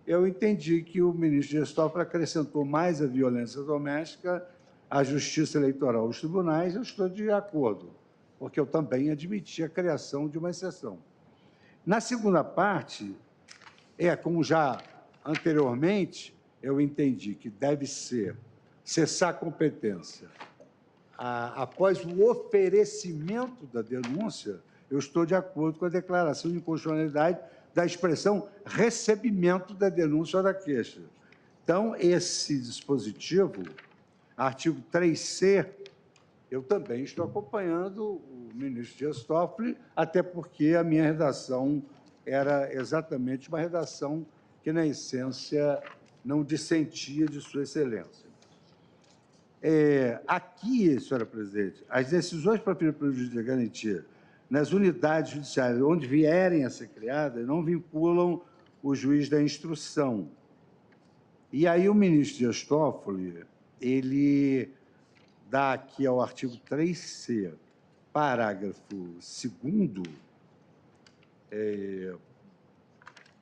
eu entendi que o ministro Dias Toffoli acrescentou mais a violência doméstica, a justiça eleitoral aos tribunais. Eu estou de acordo, porque eu também admiti a criação de uma exceção. Na segunda parte, como já anteriormente, eu entendi que deve cessar a competência após o oferecimento da denúncia. Eu estou de acordo com a declaração de inconstitucionalidade da expressão recebimento da denúncia ou da queixa. Então, esse dispositivo, artigo 3C, eu também estou acompanhando o ministro Dias Toffoli, até porque a minha redação era exatamente uma redação que, na essência, não dissentia de Sua Excelência. Aqui, senhora presidente, as decisões proferidas pelo juiz de garantia nas unidades judiciárias onde vierem a ser criadas não vinculam o juiz da instrução. E aí o ministro Dias Toffoli, ele dá aqui ao artigo 3C, parágrafo 2º,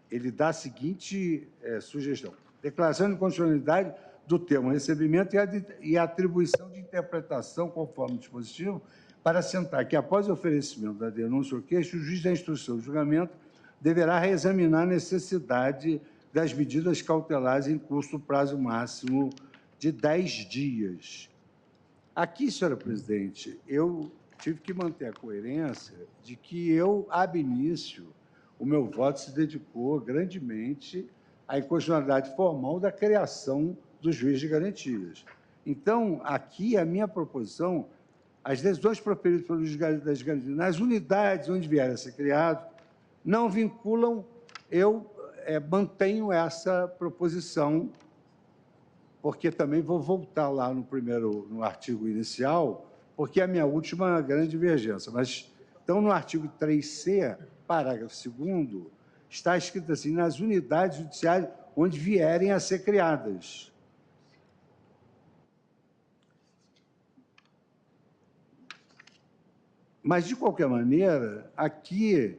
ele dá a seguinte sugestão: declaração de constitucionalidade do termo recebimento e atribuição de interpretação conforme o dispositivo, para assentar que, após o oferecimento da denúncia ou queixa, o juiz da instrução do julgamento deverá reexaminar a necessidade das medidas cautelares em curso do prazo máximo de 10 dias. Aqui, senhora presidente, eu tive que manter a coerência de que eu, ab início, o meu voto se dedicou grandemente à inconstitucionalidade formal da criação do juiz de garantias. Então, aqui, a minha proposição, as decisões proferidas pelo juiz das garantias nas unidades onde vier a ser criado, não vinculam. Eu mantenho essa proposição, porque também vou voltar lá no artigo inicial, porque é a minha última grande divergência. Mas, então, no artigo 3C, parágrafo 2º, está escrito assim: nas unidades judiciárias onde vierem a ser criadas. Mas, de qualquer maneira, aqui,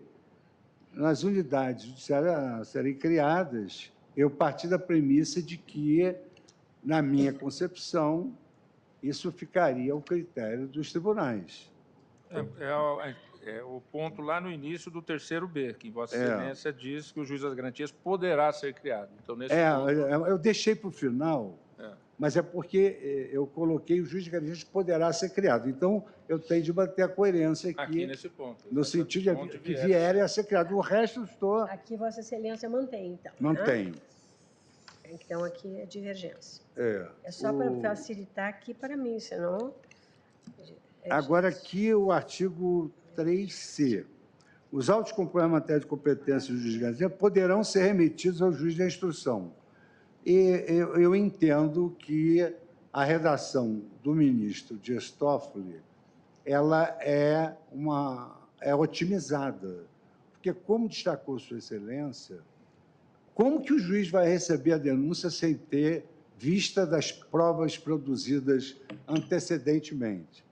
nas unidades judiciárias a serem criadas, eu parti da premissa de que, na minha concepção, isso ficaria ao critério dos tribunais. O ponto lá no início do 3º B, que Vossa Excelência diz que o juiz das garantias poderá ser criado. Então, nesse ponto... eu deixei para o final, mas é porque eu coloquei o juiz de garantias poderá ser criado. Então, eu tenho de manter a coerência aqui nesse ponto, no sentido de que vierem a ser criado. O resto, estou... Aqui Vossa Excelência mantém, então. Mantenho. Né? Então, aqui é divergência. É só para facilitar aqui para mim, senão... Agora, aqui, o artigo 3C. Os autos que compõem a matéria de competência do juiz de garantia poderão ser remetidos ao juiz da instrução. E eu entendo que a redação do ministro Dias Toffoli, ela é otimizada, porque, como destacou Sua Excelência, como que o juiz vai receber a denúncia sem ter vista das provas produzidas antecedentemente?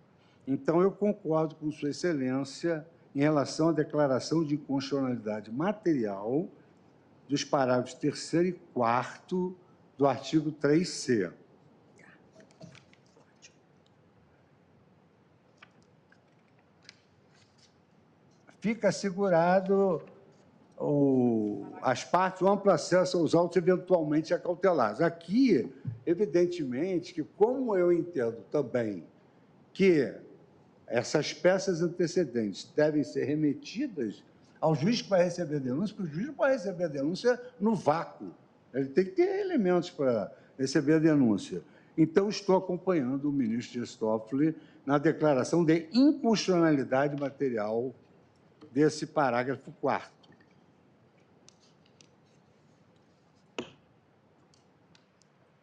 Então, eu concordo com Sua Excelência em relação à declaração de inconstitucionalidade material dos parágrafos 3º e 4º do artigo 3C. Fica assegurado as partes o amplo acesso aos autos eventualmente acautelados. Aqui, evidentemente, que como eu entendo também que essas peças antecedentes devem ser remetidas ao juiz que vai receber a denúncia, porque o juiz não pode receber a denúncia no vácuo. Ele tem que ter elementos para receber a denúncia. Então, estou acompanhando o ministro Dias Toffoli na declaração de inconstitucionalidade material desse parágrafo 4º.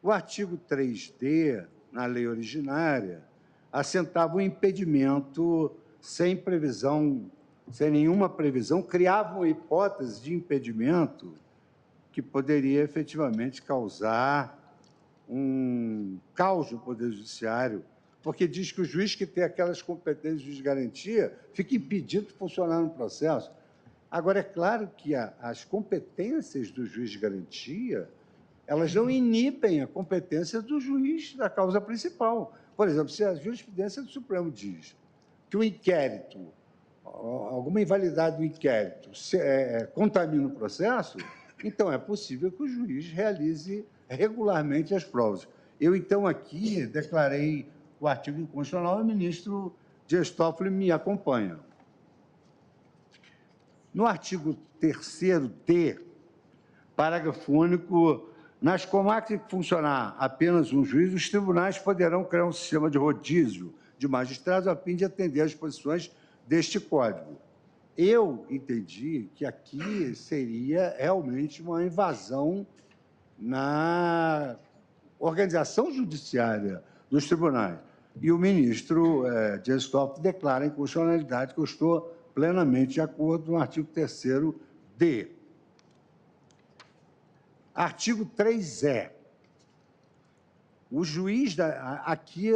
O artigo 3D, na lei originária, assentava o impedimento sem previsão, sem nenhuma previsão, criava uma hipótese de impedimento que poderia efetivamente causar um caos no Poder Judiciário, porque diz que o juiz que tem aquelas competências de garantia fica impedido de funcionar no processo. Agora, é claro que as competências do juiz de garantia, elas não inibem a competência do juiz da causa principal. Por exemplo, se a jurisprudência do Supremo diz que o inquérito, alguma invalidade do inquérito contamina o processo, então é possível que o juiz realize regularmente as provas. Eu, então, aqui declarei o artigo inconstitucional e o ministro Dias Toffoli me acompanha. No artigo 3º-D, parágrafo único, nas comarcas em que funcionar apenas um juiz, os tribunais poderão criar um sistema de rodízio de magistrados a fim de atender às disposições deste Código. Eu entendi que aqui seria realmente uma invasão na organização judiciária dos tribunais. E o ministro Dias Toffoli declara a inconstitucionalidade, que eu estou plenamente de acordo no artigo 3º-D. Artigo 3E. O juiz, aqui,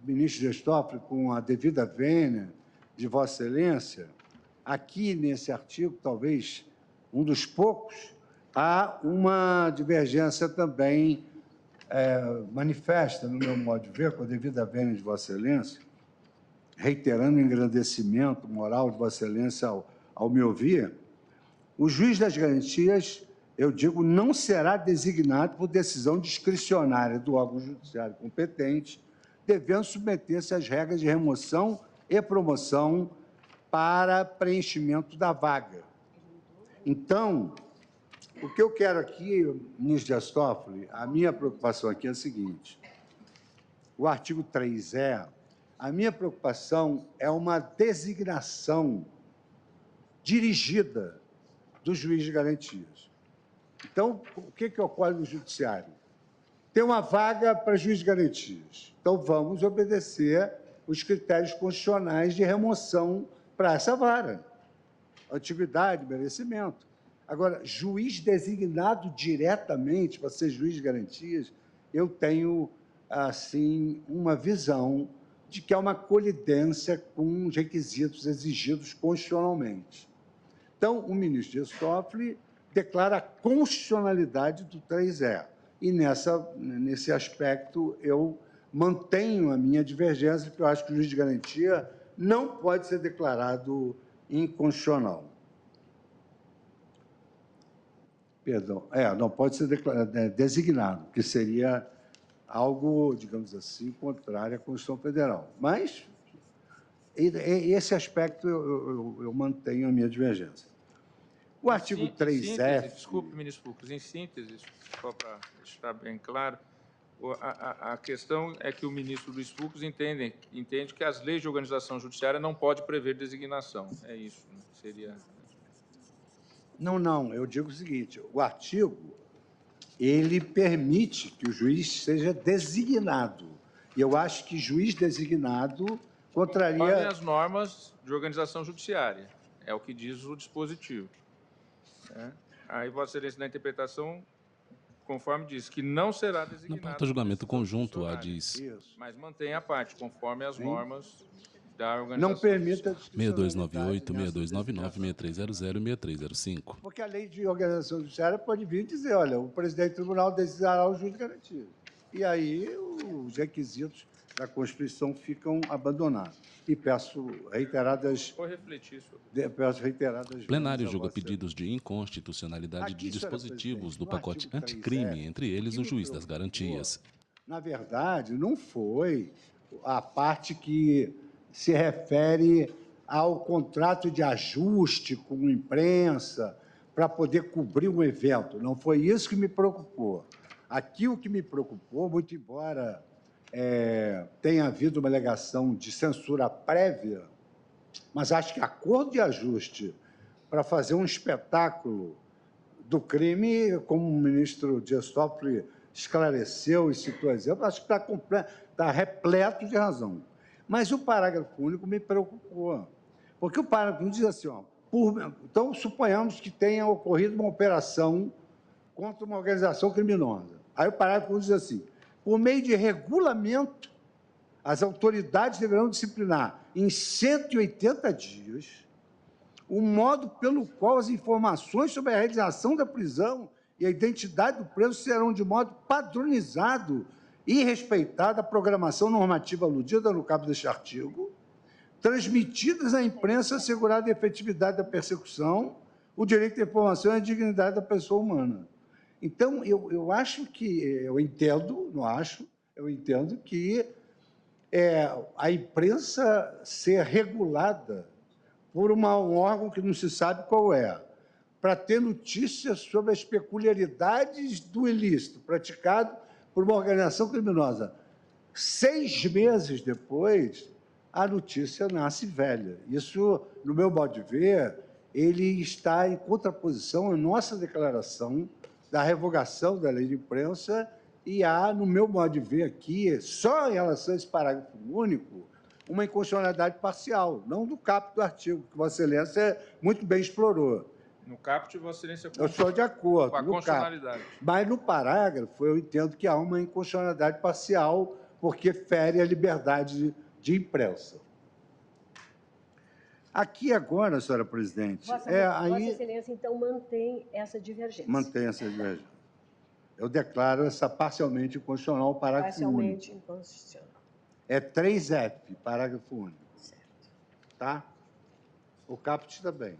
ministro Dias Toffoli, com a devida vênia de Vossa Excelência, aqui nesse artigo, talvez um dos poucos, há uma divergência também manifesta, no meu modo de ver, com a devida vênia de Vossa Excelência, reiterando o engrandecimento moral de Vossa Excelência ao me ouvir. O juiz das garantias, eu digo, não será designado por decisão discricionária do órgão judiciário competente, devendo submeter-se às regras de remoção e promoção para preenchimento da vaga. Então, o que eu quero aqui, ministro Dias Toffoli, a minha preocupação aqui é a seguinte: o artigo 3E, a minha preocupação é uma designação dirigida do juiz de garantias. Então, o que ocorre no judiciário? Tem uma vaga para juiz de garantias. Então, vamos obedecer os critérios constitucionais de remoção para essa vara. Antiguidade, merecimento. Agora, juiz designado diretamente para ser juiz de garantias, eu tenho, assim, uma visão de que há uma colidência com os requisitos exigidos constitucionalmente. Então, o ministro Dias Toffoli declara a constitucionalidade do 3E. E, nesse aspecto, eu mantenho a minha divergência, porque eu acho que o juiz de garantia não pode ser declarado inconstitucional. Perdão, não pode ser designado, que seria algo, digamos assim, contrário à Constituição Federal. Mas, esse aspecto, eu mantenho a minha divergência. O artigo 3F... Desculpe, ministro Fux, em síntese, só para deixar bem claro, a questão é que o ministro Luiz Fux entende que as leis de organização judiciária não podem prever designação. É isso, né? Seria... Não, eu digo o seguinte, o artigo, ele permite que o juiz seja designado. E eu acho que juiz designado contraria... Conforme as normas de organização judiciária, é o que diz o dispositivo. Aí, Vossa Excelência, na interpretação, conforme diz, que não será designado... Na parte do julgamento conjunto, a diz... Isso. Mas mantém a parte, conforme as normas da organização... Não permita... 6298, 6299, 6300 e 6305. Porque a lei de organização judiciária pode vir dizer, olha, o presidente do tribunal designará o juiz de garantia. E aí os requisitos da Constituição ficam abandonados. E peço reiteradas... Vou refletir sobre... Peço reiteradas... Plenário julga pedidos de inconstitucionalidade de dispositivos do pacote anticrime, entre eles o juiz das garantias. Na verdade, não foi a parte que se refere ao contrato de ajuste com a imprensa para poder cobrir um evento. Não foi isso que me preocupou. Aqui o que me preocupou, muito embora tenha havido uma alegação de censura prévia, mas acho que acordo de ajuste para fazer um espetáculo do crime, como o ministro Dias Toffoli esclareceu e citou exemplo, acho que está repleto de razão. Mas o parágrafo único me preocupou, porque o parágrafo único diz assim, então, suponhamos que tenha ocorrido uma operação contra uma organização criminosa. Aí o parágrafo único diz assim, por meio de regulamento, as autoridades deverão disciplinar em 180 dias o modo pelo qual as informações sobre a realização da prisão e a identidade do preso serão de modo padronizado e respeitado a programação normativa aludida no cabo deste artigo, transmitidas à imprensa, assegurada a efetividade da persecução, o direito à informação e a dignidade da pessoa humana. Então, eu acho que, eu entendo que a imprensa ser regulada por um órgão que não se sabe qual é, para ter notícias sobre as peculiaridades do ilícito praticado por uma organização criminosa. 6 meses depois, a notícia nasce velha. Isso, no meu modo de ver, ele está em contraposição à nossa declaração da revogação da lei de imprensa e há, no meu modo de ver aqui, só em relação a esse parágrafo único, uma inconstitucionalidade parcial, não do caput do artigo, que Vossa Excelência muito bem explorou. No caput, Vossa Excelência... Eu sou de acordo. Com a constitucionalidade. Mas no parágrafo, eu entendo que há uma inconstitucionalidade parcial, porque fere a liberdade de imprensa. Aqui agora, senhora presidente... Vossa Excelência, então, mantém essa divergência. Mantém essa divergência. Eu declaro essa parcialmente inconstitucional, o parágrafo Parcialmente único. inconstitucional. É 3F, parágrafo único. Certo. Tá? O caput também.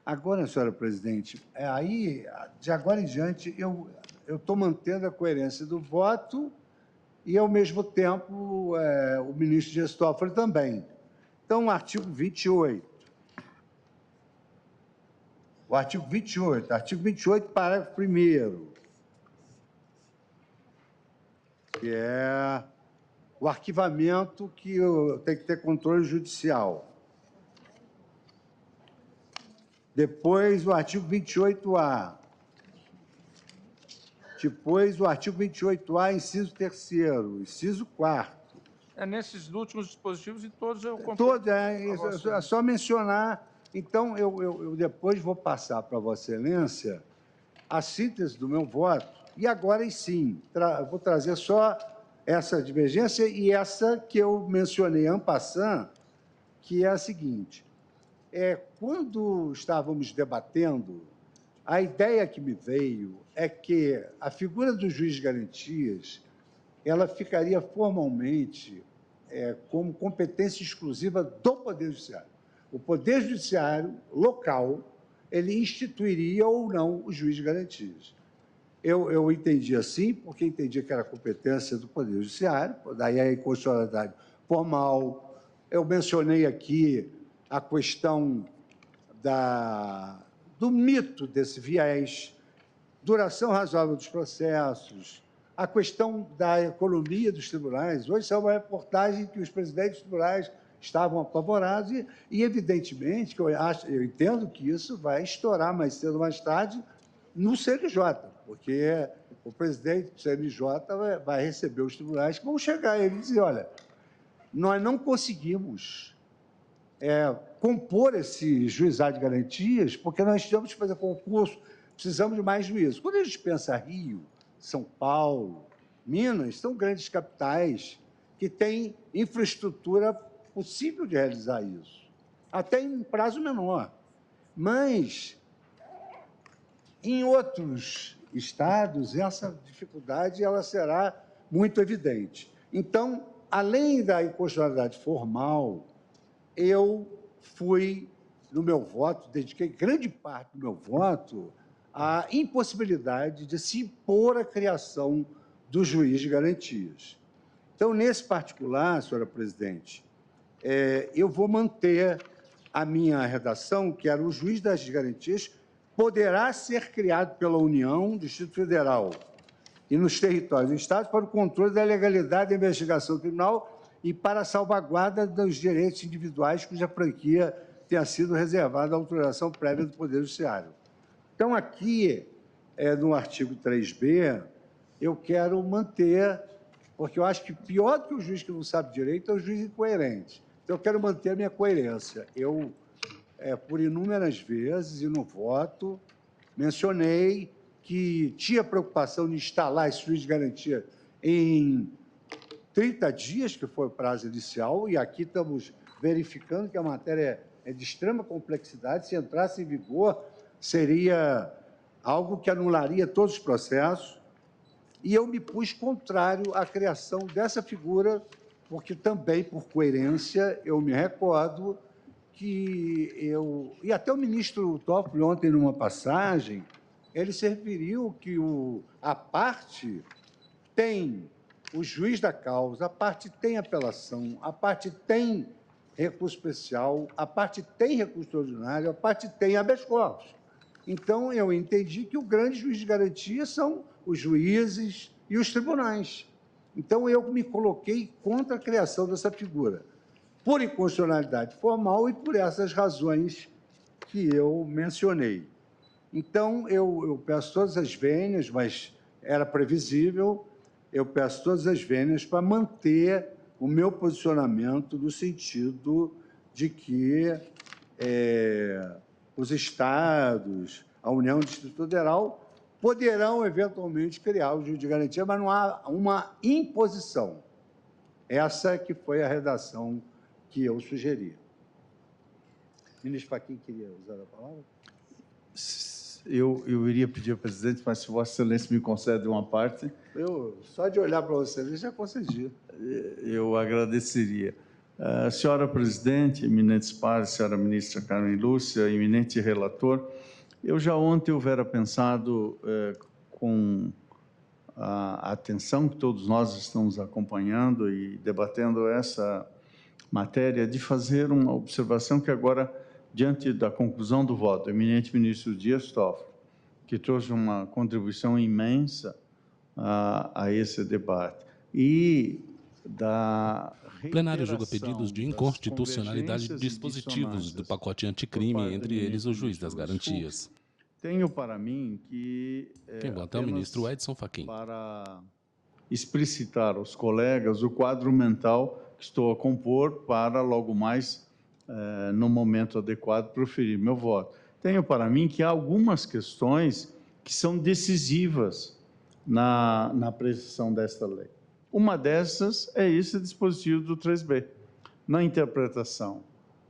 Agora, senhora presidente, aí, de agora em diante, eu estou mantendo a coerência do voto e, ao mesmo tempo, o ministro Dias Toffoli também. Então, o artigo 28. O artigo 28, parágrafo 1º, que é o arquivamento que tem que ter controle judicial. Depois, o artigo 28A. Depois, o artigo 28A, inciso 3º, inciso 4º. Nesses últimos dispositivos e todos eu concordo. Todos, é só mencionar. Então, eu depois vou passar para Vossa Excelência a síntese do meu voto. E agora, sim, vou trazer só essa divergência e essa que eu mencionei en passant, que é a seguinte. Quando estávamos debatendo, a ideia que me veio é que a figura do juiz de garantias ela ficaria formalmente como competência exclusiva do Poder Judiciário. O Poder Judiciário local, ele instituiria ou não o juiz de garantias. Eu entendi assim, porque entendi que era competência do Poder Judiciário, daí a inconstitucionalidade formal. Eu mencionei aqui a questão do mito desse viés, duração razoável dos processos, a questão da economia dos tribunais. Hoje saiu uma reportagem que os presidentes dos tribunais estavam apavorados e evidentemente, que eu entendo que isso vai estourar mais cedo ou mais tarde no CNJ, porque o presidente do CNJ vai receber os tribunais que vão chegar e dizer, olha, nós não conseguimos compor esse juizado de garantias porque nós temos que fazer concurso, precisamos de mais juízes. Quando a gente pensa Rio, São Paulo, Minas, são grandes capitais que têm infraestrutura possível de realizar isso, até em prazo menor. Mas, em outros estados, essa dificuldade ela será muito evidente. Então, além da inconstitucionalidade formal, eu fui, no meu voto, dediquei grande parte do meu voto à impossibilidade de se impor a criação do juiz de garantias. Então, nesse particular, senhora presidente, eu vou manter a minha redação, que era o juiz das garantias, poderá ser criado pela União, Distrito Federal e nos territórios do Estado para o controle da legalidade da investigação criminal e para a salvaguarda dos direitos individuais cuja franquia tenha sido reservada à autorização prévia do Poder Judiciário. Então, aqui, no artigo 3b, eu quero manter, porque eu acho que pior do que o juiz que não sabe direito é o juiz incoerente. Então, eu quero manter a minha coerência. Eu, por inúmeras vezes, e no voto, mencionei que tinha preocupação de instalar esse juiz de garantia em 30 dias, que foi o prazo inicial, e aqui estamos verificando que a matéria é de extrema complexidade. Se entrasse em vigor, seria algo que anularia todos os processos. E eu me pus contrário à criação dessa figura, porque também, por coerência, eu me recordo que eu... E até o ministro Toffoli, ontem, numa passagem, ele se referiu que a parte tem o juiz da causa, a parte tem apelação, a parte tem recurso especial, a parte tem recurso extraordinário, a parte tem habeas corpus. Então, eu entendi que o grande juiz de garantia são os juízes e os tribunais. Então, eu me coloquei contra a criação dessa figura, por inconstitucionalidade formal e por essas razões que eu mencionei. Então, eu peço todas as vênias, mas era previsível, eu peço todas as vênias para manter o meu posicionamento no sentido de que os estados, a União do Distrito Federal, poderão, eventualmente, criar o juiz de garantia, mas não há uma imposição. Essa que foi a redação que eu sugeri. O ministro Fachin queria usar a palavra? Eu iria pedir ao presidente, mas se Vossa Excelência me concede uma parte... Só de olhar para você, eu já concedi. Eu agradeceria. Senhora presidente, eminentes pares, senhora ministra Carmen Lúcia, eminente relator, eu já ontem houvera pensado, com a atenção que todos nós estamos acompanhando e debatendo essa matéria, de fazer uma observação que agora, diante da conclusão do voto, o eminente ministro Dias Toffoli, que trouxe uma contribuição imensa a esse debate, e da O plenário julga pedidos de inconstitucionalidade de dispositivos do pacote anticrime, entre eles o juiz das garantias. Tenho para mim que... Quem vota é o ministro Edson Fachin. Para explicitar aos colegas o quadro mental que estou a compor para logo mais, no momento adequado, proferir meu voto. Tenho para mim que há algumas questões que são decisivas na apreciação desta lei. Uma dessas é esse dispositivo do 3B, na interpretação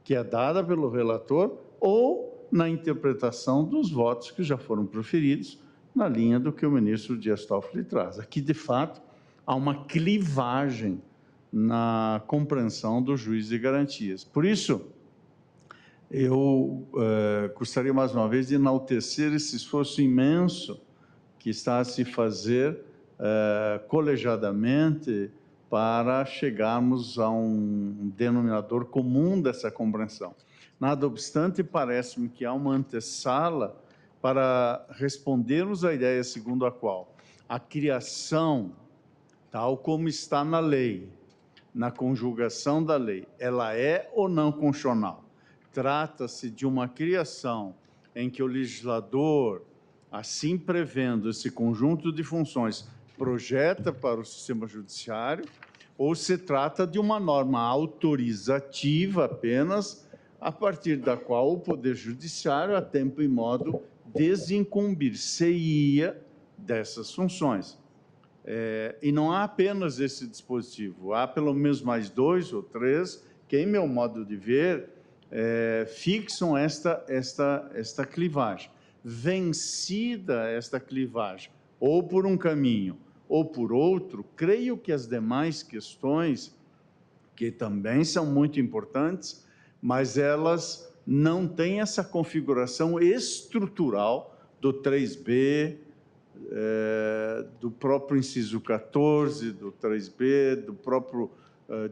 que é dada pelo relator ou na interpretação dos votos que já foram proferidos, na linha do que o ministro Dias Toffoli traz. Aqui, de fato, há uma clivagem na compreensão do juiz de garantias. Por isso, eu gostaria, mais uma vez, de enaltecer esse esforço imenso que está a se fazer colegiadamente para chegarmos a um denominador comum dessa compreensão. Nada obstante, parece-me que há uma antessala para respondermos à ideia segundo a qual a criação, tal como está na lei, na conjugação da lei, ela é ou não constitucional? Trata-se de uma criação em que o legislador, assim prevendo esse conjunto de funções, projeta para o sistema judiciário, ou se trata de uma norma autorizativa apenas, a partir da qual o Poder Judiciário, a tempo e modo, desincumbir-se-ia dessas funções. E não há apenas esse dispositivo, há pelo menos mais 2 ou 3 que, em meu modo de ver, fixam esta clivagem. Vencida esta clivagem, ou por um caminho ou por outro, creio que as demais questões, que também são muito importantes, mas elas não têm essa configuração estrutural do 3B, do próprio inciso 14, do 3B, do próprio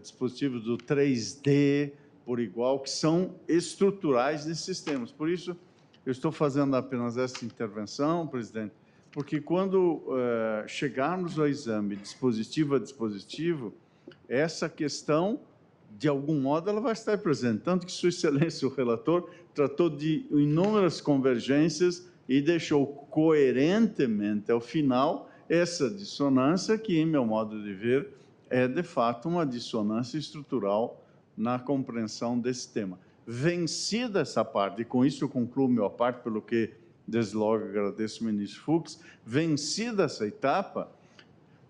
dispositivo do 3D, por igual, que são estruturais desses sistemas. Por isso, Eu estou fazendo apenas essa intervenção, presidente, porque quando chegarmos ao exame dispositivo a dispositivo, essa questão, de algum modo, ela vai estar presente. Tanto que Sua Excelência, o relator, tratou de inúmeras convergências e deixou coerentemente, ao final, essa dissonância que, em meu modo de ver, é, de fato, uma dissonância estrutural na compreensão desse tema. Vencida essa parte, e com isso eu concluo minha parte, pelo que desde logo agradeço ao ministro Fux, vencida essa etapa,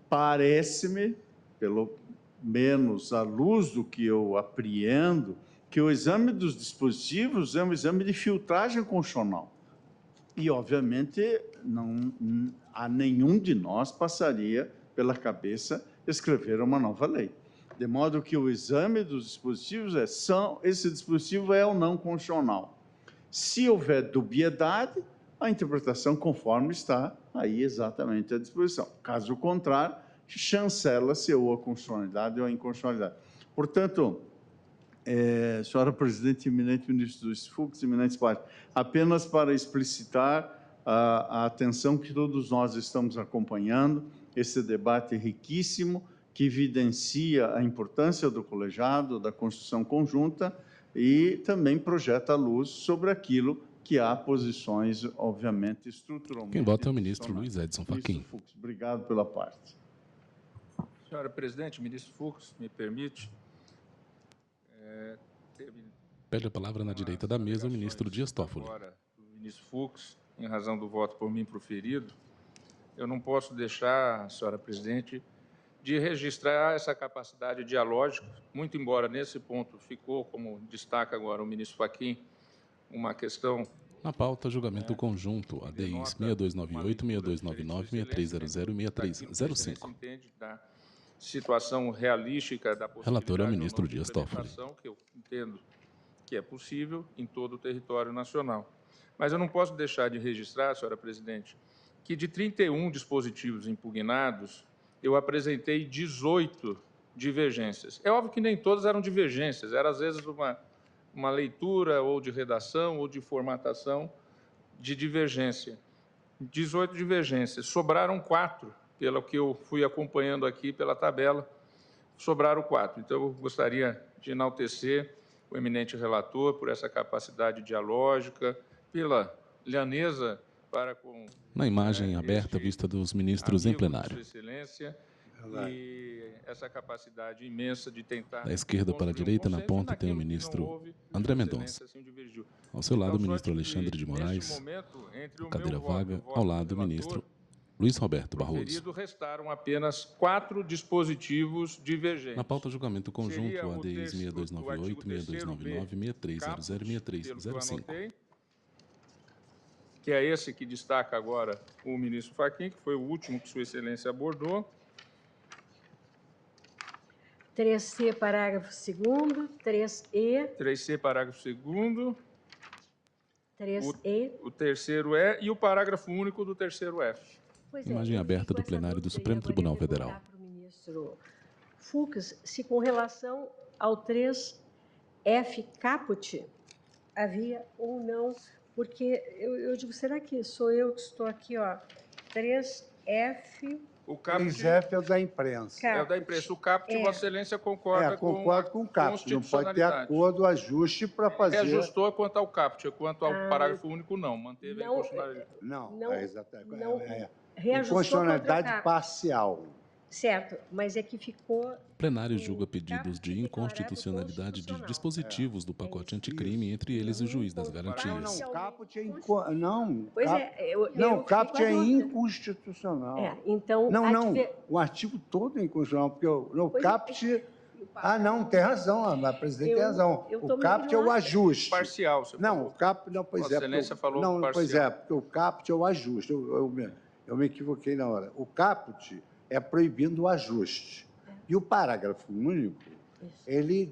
parece-me, pelo menos à luz do que eu apreendo, que o exame dos dispositivos é um exame de filtragem constitucional. E, obviamente, não a nenhum de nós passaria pela cabeça escrever uma nova lei. De modo que o exame dos dispositivos esse dispositivo é ou não constitucional. Se houver dubiedade, a interpretação conforme está aí exatamente à disposição. Caso contrário, chancela-se ou a constitucionalidade ou a inconstitucionalidade. Portanto, senhora presidente, eminente ministro Luiz Fux, eminentes pares, apenas para explicitar a atenção que todos nós estamos acompanhando, esse debate riquíssimo, que evidencia a importância do colegiado, da Constituição Conjunta, e também projeta a luz sobre aquilo que há posições, obviamente, estruturalmente. Quem vota é o ministro Luiz Edson Fachin. Fux, obrigado pela parte. Senhora presidente, ministro Fux, me permite. Pede a palavra na direita da mesa o ministro Dias Toffoli. Agora, o ministro Fux, em razão do voto por mim proferido, eu não posso deixar, senhora presidente, de registrar essa capacidade dialógica, muito embora nesse ponto ficou, como destaca agora o ministro Fachin, uma questão... Na pauta, julgamento conjunto, ADIs 6298, 6299, 6300 e 6305. Entende da situação realística da possibilidade... Relator é o ministro Dias Toffoli. Que eu entendo que é possível em todo o território nacional. Mas eu não posso deixar de registrar, senhora presidente, que de 31 dispositivos impugnados, eu apresentei 18 divergências. É óbvio que nem todas eram divergências, era às vezes uma leitura ou de redação ou de formatação de divergência. 18 divergências, sobraram 4, pelo que eu fui acompanhando aqui pela tabela, sobraram 4. Então, eu gostaria de enaltecer o eminente relator por essa capacidade dialógica, pela lhaneza para com... Na imagem aberta, vista dos ministros em plenário. Sua Excelência, e essa capacidade imensa de tentar... Da esquerda para a direita, na ponta, tem o ministro André Mendonça. Ao seu lado, o ministro Alexandre de Moraes. Cadeira vaga, ao lado, o ministro Luiz Roberto Barroso. Restaram apenas 4 dispositivos divergentes. Na pauta, julgamento conjunto, ADIs 6298, 6299, 6300 e 6305. Que é esse que destaca agora o ministro Fachin, que foi o último que Sua Excelência abordou. 3C, parágrafo 2º, 3E. 3C, parágrafo 2º. 3E. O terceiro E e o parágrafo único do terceiro F. Imagem aberta do plenário do Supremo Tribunal Federal. Para o ministro Fux, se com relação ao 3F caput havia ou não, porque eu digo, será que sou eu que estou aqui, ó, 3F... O caput 3F é o da imprensa. é o da imprensa. O caput, Vossa Excelência concorda concordo com o caput. Não pode ter acordo, ajuste para fazer... Reajustou quanto ao caput, quanto ao parágrafo único, não. Manteve a inconstitucionalidade. Não, é exatamente. Reajustou inconstitucionalidade parcial. Certo, mas é que ficou... O plenário julga pedidos de inconstitucionalidade de dispositivos do pacote anticrime, entre eles o juiz das garantias. Não, o caput é o caput é inconstitucional. Então... Não, o artigo todo é inconstitucional, porque o caput... não, tem razão, a presidente tem razão. O caput é o ajuste. Parcial, não, o caput não, pois Vossa Excelência falou parcial. Pois é, porque o caput é o ajuste. Eu me equivoquei na hora. O caput é proibindo o ajuste. E o parágrafo único, ele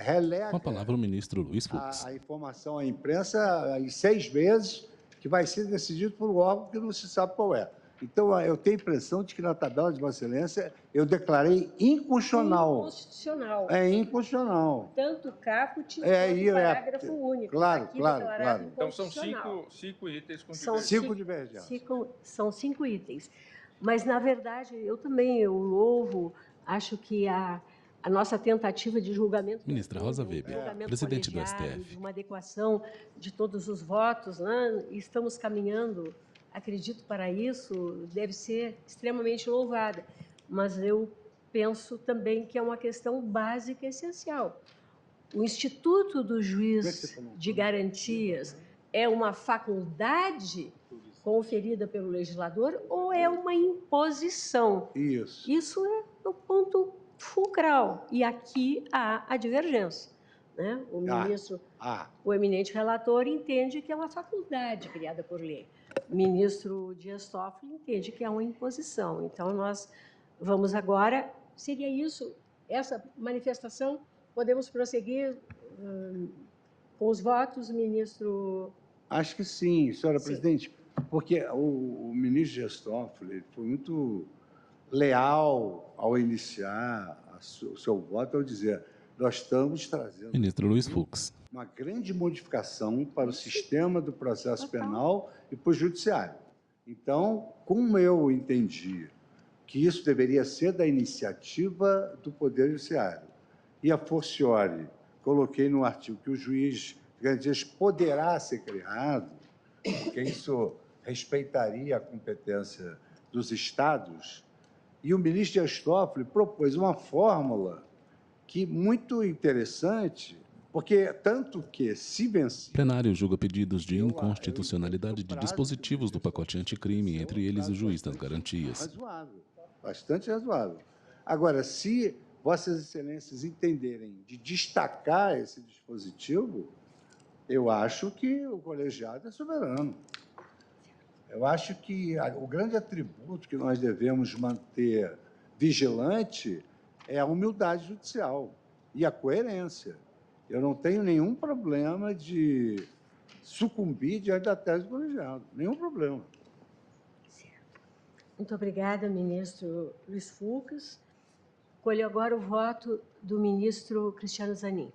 relega... Com a palavra o ministro Luiz Fux. A informação à imprensa em 6 meses, que vai ser decidido por um órgão que não se sabe qual é. Então, eu tenho a impressão de que na tabela de Vossa Excelência eu declarei inconstitucional. Inconstitucional. É inconstitucional. Tanto o caput quanto aí o parágrafo único. Claro, Aqui claro, declarado claro. Então, são inconstitucional. cinco itens com São divergência. Cinco divergências. São 5 itens. Mas, na verdade, eu louvo, acho que a nossa tentativa de julgamento... Ministra Rosa Weber, julgamento presidente do colegiado, STF. de uma adequação de todos os votos, né? E estamos caminhando, acredito, para isso, deve ser extremamente louvada. Mas eu penso também que é uma questão básica e essencial. O Instituto do Juiz de Garantias é uma faculdade conferida pelo legislador ou é uma imposição? Isso. Isso é o ponto fulcral. E aqui há a divergência, né? O ministro, o eminente relator, entende que é uma faculdade criada por lei. O ministro Dias Toffoli entende que é uma imposição. Então, nós vamos agora... Seria isso, essa manifestação? Podemos prosseguir com os votos, ministro? Acho que sim, senhora presidente, porque o ministro Dias Toffoli foi muito leal ao iniciar o seu voto, ao dizer, nós estamos trazendo... Ministro Luiz Fux. Uma grande modificação para o sistema do processo penal e para o judiciário. Então, como eu entendi que isso deveria ser da iniciativa do Poder Judiciário, e a forciore, coloquei no artigo que o juiz de garantias poderá ser criado, porque isso respeitaria a competência dos estados, e o ministro Dias Toffoli propôs uma fórmula que muito interessante, porque tanto que, se vencer... O plenário julga pedidos de inconstitucionalidade de dispositivos do pacote anticrime, entre eles o juiz das garantias. Razoável, bastante razoável. Agora, se Vossas Excelências entenderem de destacar esse dispositivo, eu acho que o colegiado é soberano. Eu acho que o grande atributo que nós devemos manter vigilante é a humildade judicial e a coerência. Eu não tenho nenhum problema de sucumbir diante da tese do colegiado, nenhum problema. Muito obrigada, ministro Luiz Fux. Colho agora o voto do ministro Cristiano Zanin.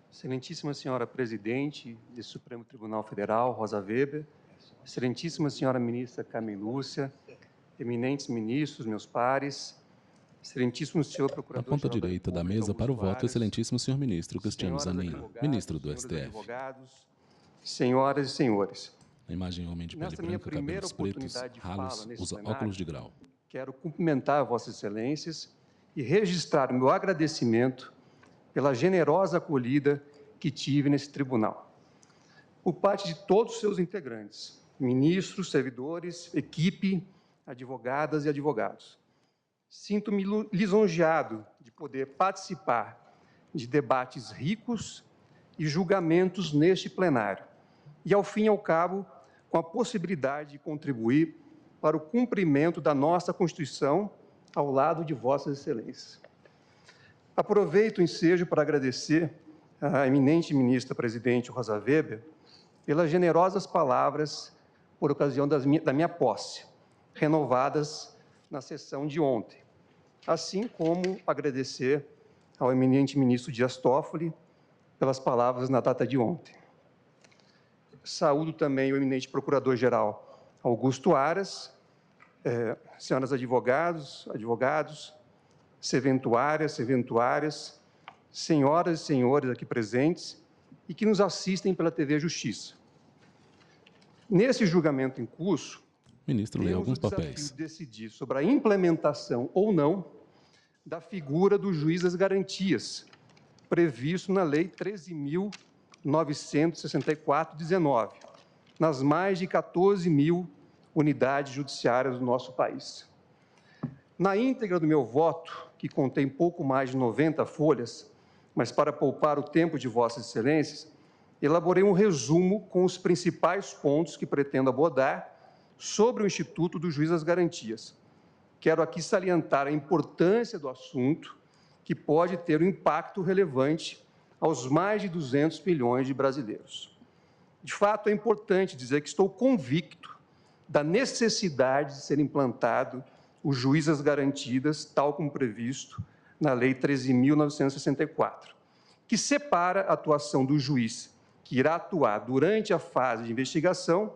Excelentíssima senhora presidente do Supremo Tribunal Federal, Rosa Weber, excelentíssima senhora ministra Carmen Lúcia, eminentes ministros, meus pares, excelentíssimo senhor procurador... Na ponta direita da mesa para o voto, excelentíssimo senhor ministro Cristiano Zanin, ministro do STF. Senhoras e senhores, A imagem homem de pele branca, cabelos pretos, ralos, usa óculos de grau. Quero cumprimentar Vossas Excelências e registrar o meu agradecimento pela generosa acolhida que tive nesse tribunal. Por parte de todos os seus integrantes, ministros, servidores, equipe, advogadas e advogados. Sinto-me lisonjeado de poder participar de debates ricos e julgamentos neste plenário. E, ao fim e ao cabo, com a possibilidade de contribuir para o cumprimento da nossa Constituição ao lado de Vossas Excelências. Aproveito o ensejo para agradecer à eminente ministra presidente Rosa Weber pelas generosas palavras por ocasião da minha posse, renovadas na sessão de ontem, assim como agradecer ao eminente ministro Dias Toffoli pelas palavras na data de ontem. Saúdo também o eminente procurador-geral Augusto Aras, senhoras advogados, serventuárias, senhoras e senhores aqui presentes e que nos assistem pela TV Justiça. Nesse julgamento em curso, ministro lê alguns temos o papéis. desafio de decidir sobre a implementação ou não da figura do juiz das garantias, previsto na Lei 13.964/19, nas mais de 14 mil unidades judiciárias do nosso país. Na íntegra do meu voto, que contém pouco mais de 90 folhas, mas para poupar o tempo de Vossas Excelências, elaborei um resumo com os principais pontos que pretendo abordar sobre o Instituto do Juiz das Garantias. Quero aqui salientar a importância do assunto, que pode ter um impacto relevante aos mais de 200 milhões de brasileiros. De fato, é importante dizer que estou convicto da necessidade de ser implantado o juiz das garantias, tal como previsto na Lei 13.964, que separa a atuação do juiz que irá atuar durante a fase de investigação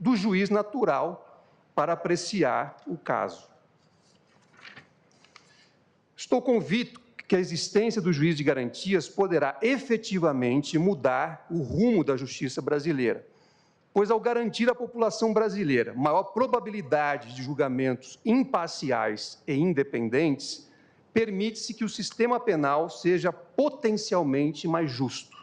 do juiz natural para apreciar o caso. Estou convicto que a existência do juiz de garantias poderá efetivamente mudar o rumo da justiça brasileira, pois ao garantir à população brasileira maior probabilidade de julgamentos imparciais e independentes, permite-se que o sistema penal seja potencialmente mais justo.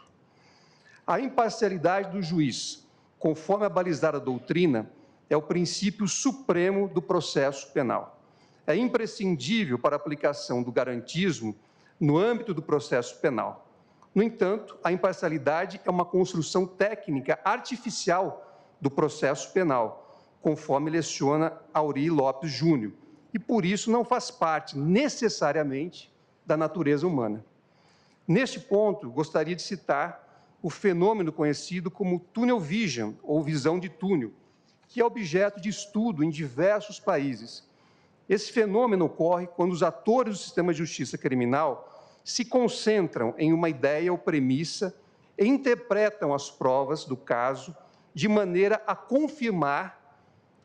A imparcialidade do juiz, conforme a balizada doutrina, é o princípio supremo do processo penal. É imprescindível para a aplicação do garantismo no âmbito do processo penal. No entanto, a imparcialidade é uma construção técnica artificial do processo penal, conforme leciona Aury Lopes Júnior, e por isso não faz parte necessariamente da natureza humana. Neste ponto, gostaria de citar o fenômeno conhecido como tunnel vision, ou visão de túnel, que é objeto de estudo em diversos países. Esse fenômeno ocorre quando os atores do sistema de justiça criminal se concentram em uma ideia ou premissa e interpretam as provas do caso de maneira a confirmar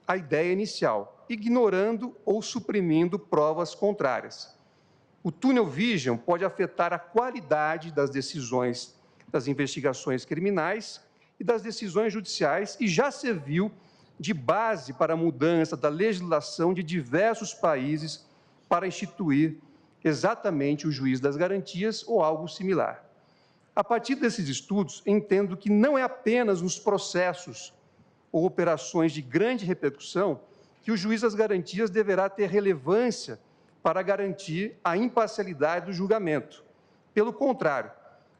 a ideia inicial, ignorando ou suprimindo provas contrárias. O tunnel vision pode afetar a qualidade das decisões das investigações criminais e das decisões judiciais e já serviu de base para a mudança da legislação de diversos países para instituir exatamente o juiz das garantias ou algo similar. A partir desses estudos, entendo que não é apenas nos processos ou operações de grande repercussão que o juiz das garantias deverá ter relevância para garantir a imparcialidade do julgamento. Pelo contrário,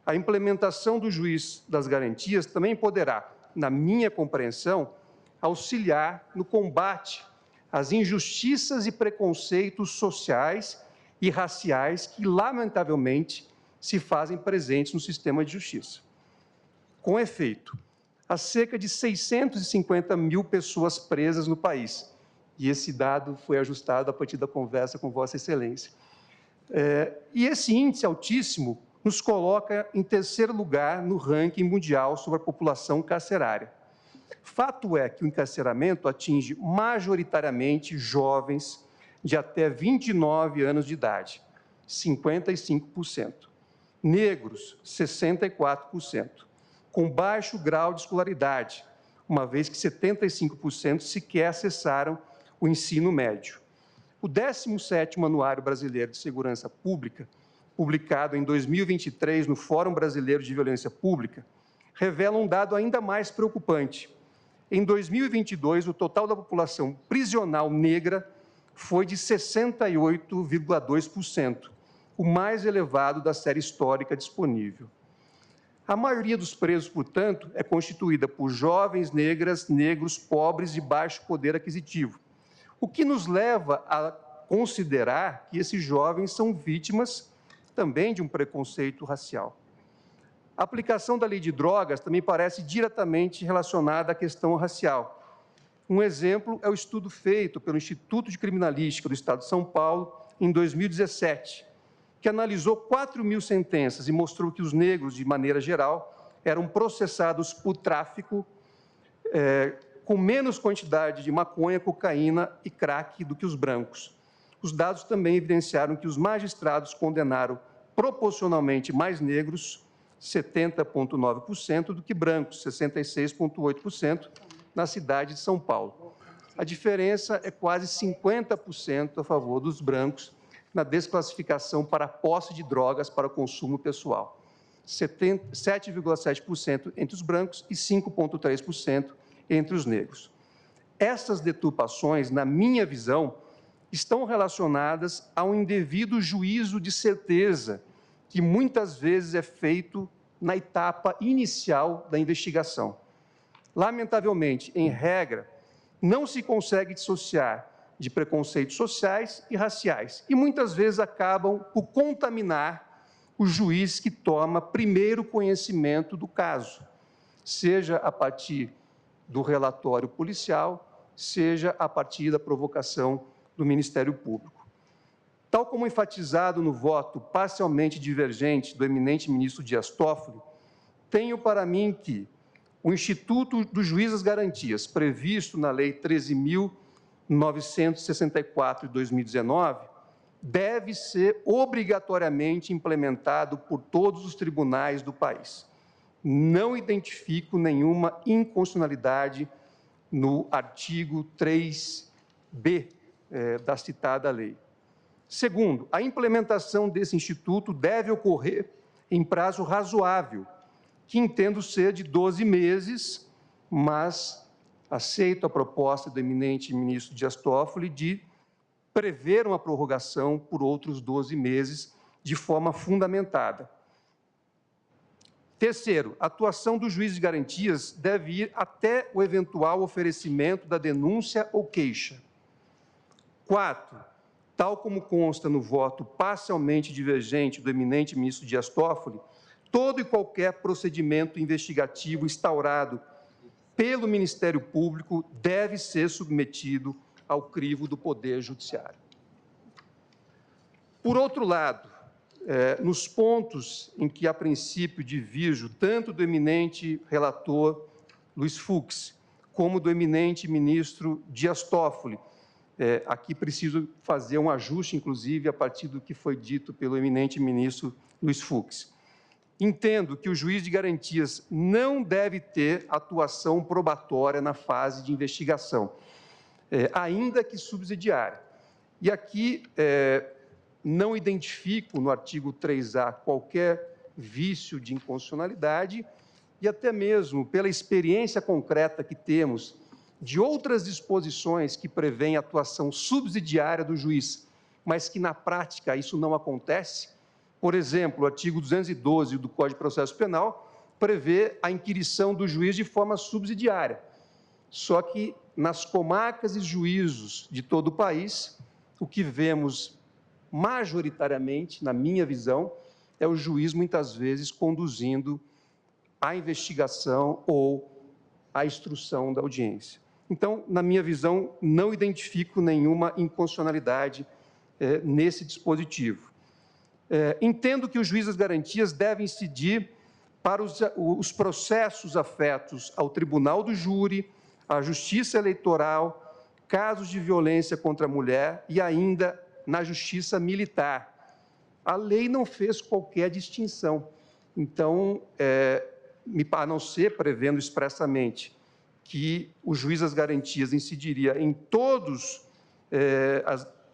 a implementação do juiz das garantias também poderá, na minha compreensão, auxiliar no combate às injustiças e preconceitos sociais e raciais que, lamentavelmente, se fazem presentes no sistema de justiça. Com efeito, há cerca de 650 mil pessoas presas no país, e esse dado foi ajustado a partir da conversa com Vossa Excelência. E esse índice altíssimo nos coloca em terceiro lugar no ranking mundial sobre a população carcerária. Fato é que o encarceramento atinge majoritariamente jovens de até 29 anos de idade, 55%, negros, 64%, com baixo grau de escolaridade, uma vez que 75% sequer acessaram o ensino médio. O 17º Anuário Brasileiro de Segurança Pública, publicado em 2023 no Fórum Brasileiro de Violência Pública, revela um dado ainda mais preocupante. Em 2022, o total da população prisional negra foi de 68,2%, o mais elevado da série histórica disponível. A maioria dos presos, portanto, é constituída por jovens negras, negros, pobres de baixo poder aquisitivo, o que nos leva a considerar que esses jovens são vítimas também de um preconceito racial. A aplicação da lei de drogas também parece diretamente relacionada à questão racial. Um exemplo é o estudo feito pelo Instituto de Criminalística do Estado de São Paulo em 2017, que analisou 4.000 sentenças e mostrou que os negros, de maneira geral, eram processados por tráfico com menos quantidade de maconha, cocaína e crack do que os brancos. Os dados também evidenciaram que os magistrados condenaram proporcionalmente mais negros, 70,9%, do que brancos, 66,8%, na cidade de São Paulo. A diferença é quase 50% a favor dos brancos na desclassificação para a posse de drogas para consumo pessoal. 7,7% entre os brancos e 5,3% entre os negros. Essas deturpações, na minha visão, estão relacionadas a um indevido juízo de certeza, que muitas vezes é feito na etapa inicial da investigação. Lamentavelmente, em regra, não se consegue dissociar de preconceitos sociais e raciais, e muitas vezes acabam por contaminar o juiz que toma primeiro conhecimento do caso. seja a partir do relatório policial, seja a partir da provocação do Ministério Público. Tal como enfatizado no voto parcialmente divergente do eminente ministro Dias Toffoli, tenho para mim que o Instituto do Juiz das Garantias, previsto na Lei 13.964 de 2019, deve ser obrigatoriamente implementado por todos os tribunais do país. Não identifico nenhuma inconstitucionalidade no artigo 3b da citada lei. Segundo, a implementação desse instituto deve ocorrer em prazo razoável, que entendo ser de 12 meses, mas aceito a proposta do eminente ministro Dias Toffoli de prever uma prorrogação por outros 12 meses de forma fundamentada. Terceiro, a atuação do juiz de garantias deve ir até o eventual oferecimento da denúncia ou queixa. Quarto, tal como consta no voto parcialmente divergente do eminente ministro Dias Toffoli, todo e qualquer procedimento investigativo instaurado pelo Ministério Público deve ser submetido ao crivo do Poder Judiciário. Por outro lado, nos pontos em que, a princípio, divirjo tanto do eminente relator Luiz Fux, como do eminente ministro Dias Toffoli, aqui preciso fazer um ajuste, inclusive, a partir do que foi dito pelo eminente ministro Luiz Fux. Entendo que o juiz de garantias não deve ter atuação probatória na fase de investigação, ainda que subsidiária. E aqui não identifico no artigo 3A qualquer vício de inconstitucionalidade e até mesmo pela experiência concreta que temos de outras disposições que prevêem atuação subsidiária do juiz, mas que na prática isso não acontece. Por exemplo, o artigo 212 do Código de Processo Penal prevê a inquirição do juiz de forma subsidiária. Só que nas comarcas e juízos de todo o país, o que vemos majoritariamente, na minha visão, é o juiz muitas vezes conduzindo a investigação ou a instrução da audiência. Então, na minha visão, não identifico nenhuma inconstitucionalidade nesse dispositivo. Entendo que os juízes das garantias devem incidir para os processos afetos ao Tribunal do Júri, à Justiça Eleitoral, casos de violência contra a mulher e ainda na Justiça Militar. A lei não fez qualquer distinção. Então, a não ser prevendo expressamente que o juiz das garantias incidiria em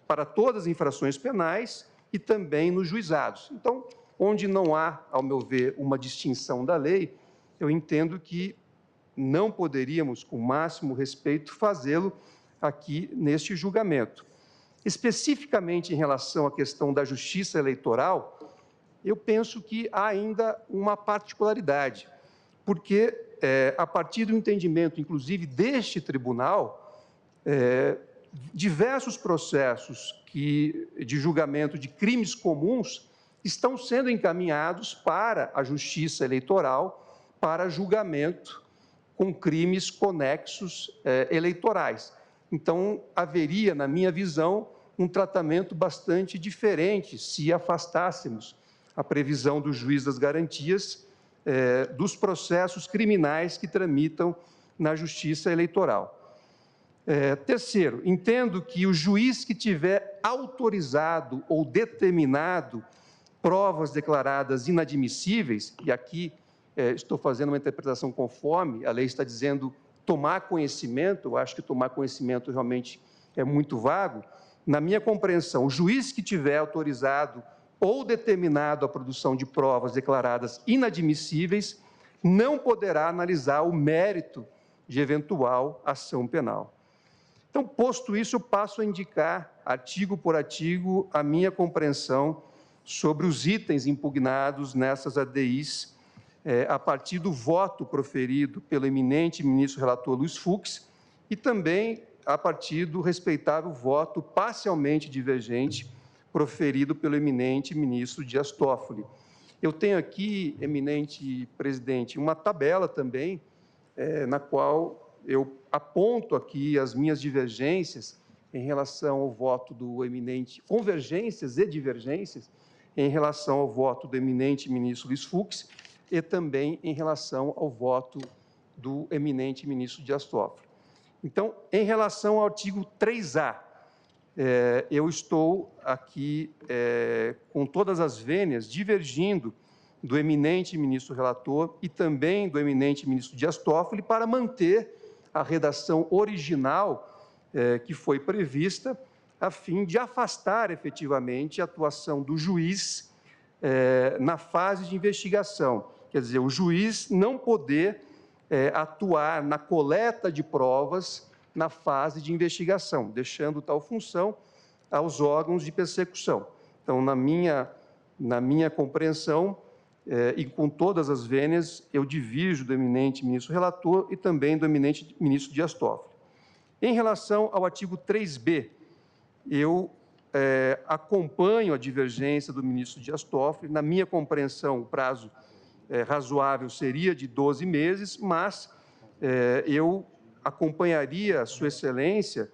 para todas as infrações penais e também nos juizados. Então, onde não há, ao meu ver, uma distinção da lei, eu entendo que não poderíamos, com o máximo respeito, fazê-lo aqui neste julgamento. Especificamente em relação à questão da justiça eleitoral, eu penso que há ainda uma particularidade, porque, a partir do entendimento, inclusive, deste tribunal, diversos processos de julgamento de crimes comuns estão sendo encaminhados para a Justiça Eleitoral para julgamento com crimes conexos eleitorais. Então, haveria, na minha visão, um tratamento bastante diferente se afastássemos a previsão do juiz das garantias dos processos criminais que tramitam na Justiça Eleitoral. Terceiro, entendo que o juiz que tiver autorizado ou determinado provas declaradas inadmissíveis, e aqui estou fazendo uma interpretação conforme, a lei está dizendo tomar conhecimento, eu acho que tomar conhecimento realmente é muito vago. Na minha compreensão, o juiz que tiver autorizado ou determinado a produção de provas declaradas inadmissíveis não poderá analisar o mérito de eventual ação penal. Então, posto isso, eu passo a indicar, artigo por artigo, a minha compreensão sobre os itens impugnados nessas ADIs, a partir do voto proferido pelo eminente ministro relator Luiz Fux e também a partir do respeitável voto parcialmente divergente proferido pelo eminente ministro Dias Toffoli. Eu tenho aqui, eminente presidente, uma tabela também, na qual eu aponto aqui as minhas divergências em relação ao voto do eminente, convergências e divergências em relação ao voto do eminente ministro Luiz Fux e também em relação ao voto do eminente ministro Dias Toffoli. Então, em relação ao artigo 3A, eu estou aqui com todas as vênias divergindo do eminente ministro relator e também do eminente ministro Dias Toffoli para manter a redação original que foi prevista, a fim de afastar efetivamente a atuação do juiz na fase de investigação. Quer dizer, o juiz não poder atuar na coleta de provas na fase de investigação, deixando tal função aos órgãos de persecução. Então, na minha compreensão, e com todas as vênias, eu divirjo do eminente ministro relator e também do eminente ministro Dias Toffoli. Em relação ao artigo 3B, eu acompanho a divergência do ministro Dias Toffoli. Na minha compreensão, o prazo razoável seria de 12 meses, mas eu acompanharia Sua Excelência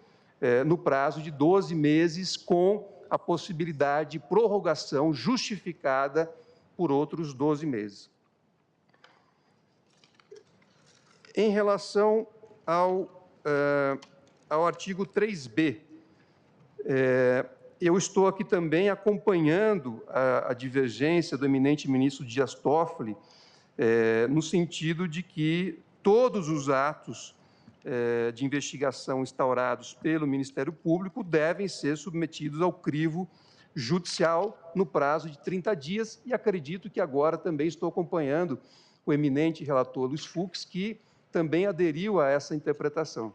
no prazo de 12 meses, com a possibilidade de prorrogação justificada por outros 12 meses. Em relação ao artigo 3B, eu estou aqui também acompanhando a divergência do eminente ministro Dias Toffoli, no sentido de que todos os atos de investigação instaurados pelo Ministério Público devem ser submetidos ao crivo judicial no prazo de 30 dias, e acredito que agora também estou acompanhando o eminente relator Luiz Fux, que também aderiu a essa interpretação.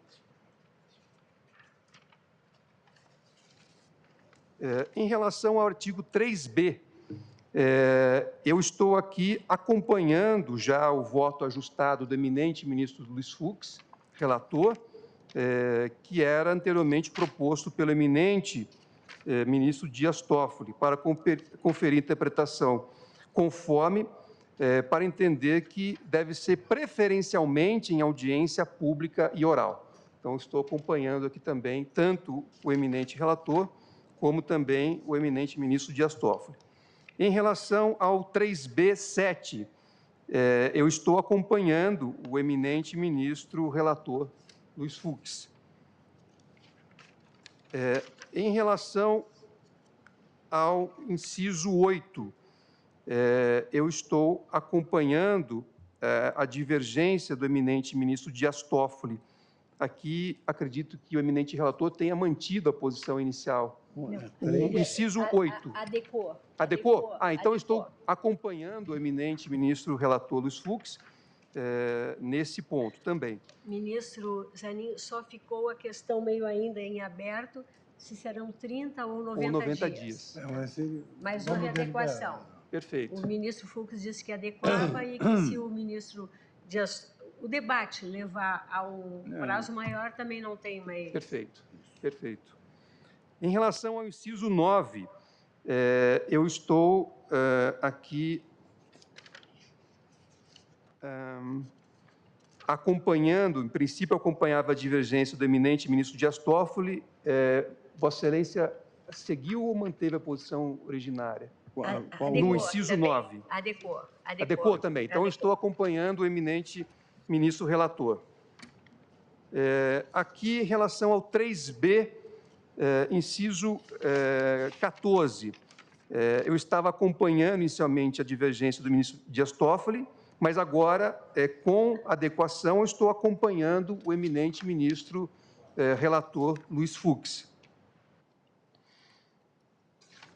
Em relação ao artigo 3B, eu estou aqui acompanhando já o voto ajustado do eminente ministro Luiz Fux, relator, que era anteriormente proposto pelo eminente ministro Dias Toffoli, para conferir interpretação conforme, para entender que deve ser preferencialmente em audiência pública e oral. Então, estou acompanhando aqui também tanto o eminente relator, como também o eminente ministro Dias Toffoli. Em relação ao 3B7, eu estou acompanhando o eminente ministro relator Luiz Fux. Em relação ao inciso 8, eu estou acompanhando a divergência do eminente ministro Dias Toffoli. Aqui, acredito que o eminente relator tenha mantido a posição inicial. O inciso 8. Adequou. Adequou? Então estou acompanhando o eminente ministro relator Luiz Fux nesse ponto também. Ministro Zanin, só ficou a questão meio ainda em aberto, se serão 30 ou 90 dias. Mas houve adequação. Perfeito. O ministro Fux disse que adequava e que se o ministro Dias... O debate levar a um prazo maior também não tem mais... Perfeito, perfeito. Em relação ao inciso 9, eu estou aqui acompanhando, em princípio, acompanhava a divergência do eminente ministro Dias Toffoli. Vossa Excelência seguiu ou manteve a posição originária? No inciso também. 9. Adequou. Adequou também. Então, estou acompanhando o eminente ministro relator. Aqui, em relação ao 3B, inciso 14, eu estava acompanhando inicialmente a divergência do ministro Dias Toffoli, mas agora, com adequação, eu estou acompanhando o eminente ministro relator Luiz Fux.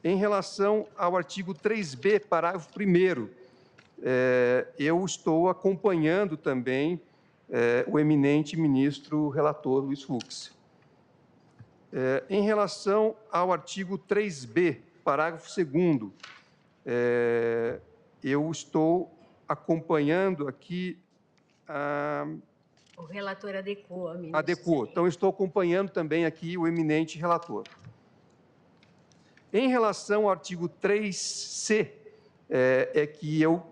Em relação ao artigo 3B, parágrafo 1º, eu estou acompanhando também o eminente ministro relator Luiz Fux. Em relação ao artigo 3B, parágrafo 2º, eu estou acompanhando aqui O relator adequou, ministro. Adequou. Então, estou acompanhando também aqui o eminente relator. Em relação ao artigo 3C, é que eu,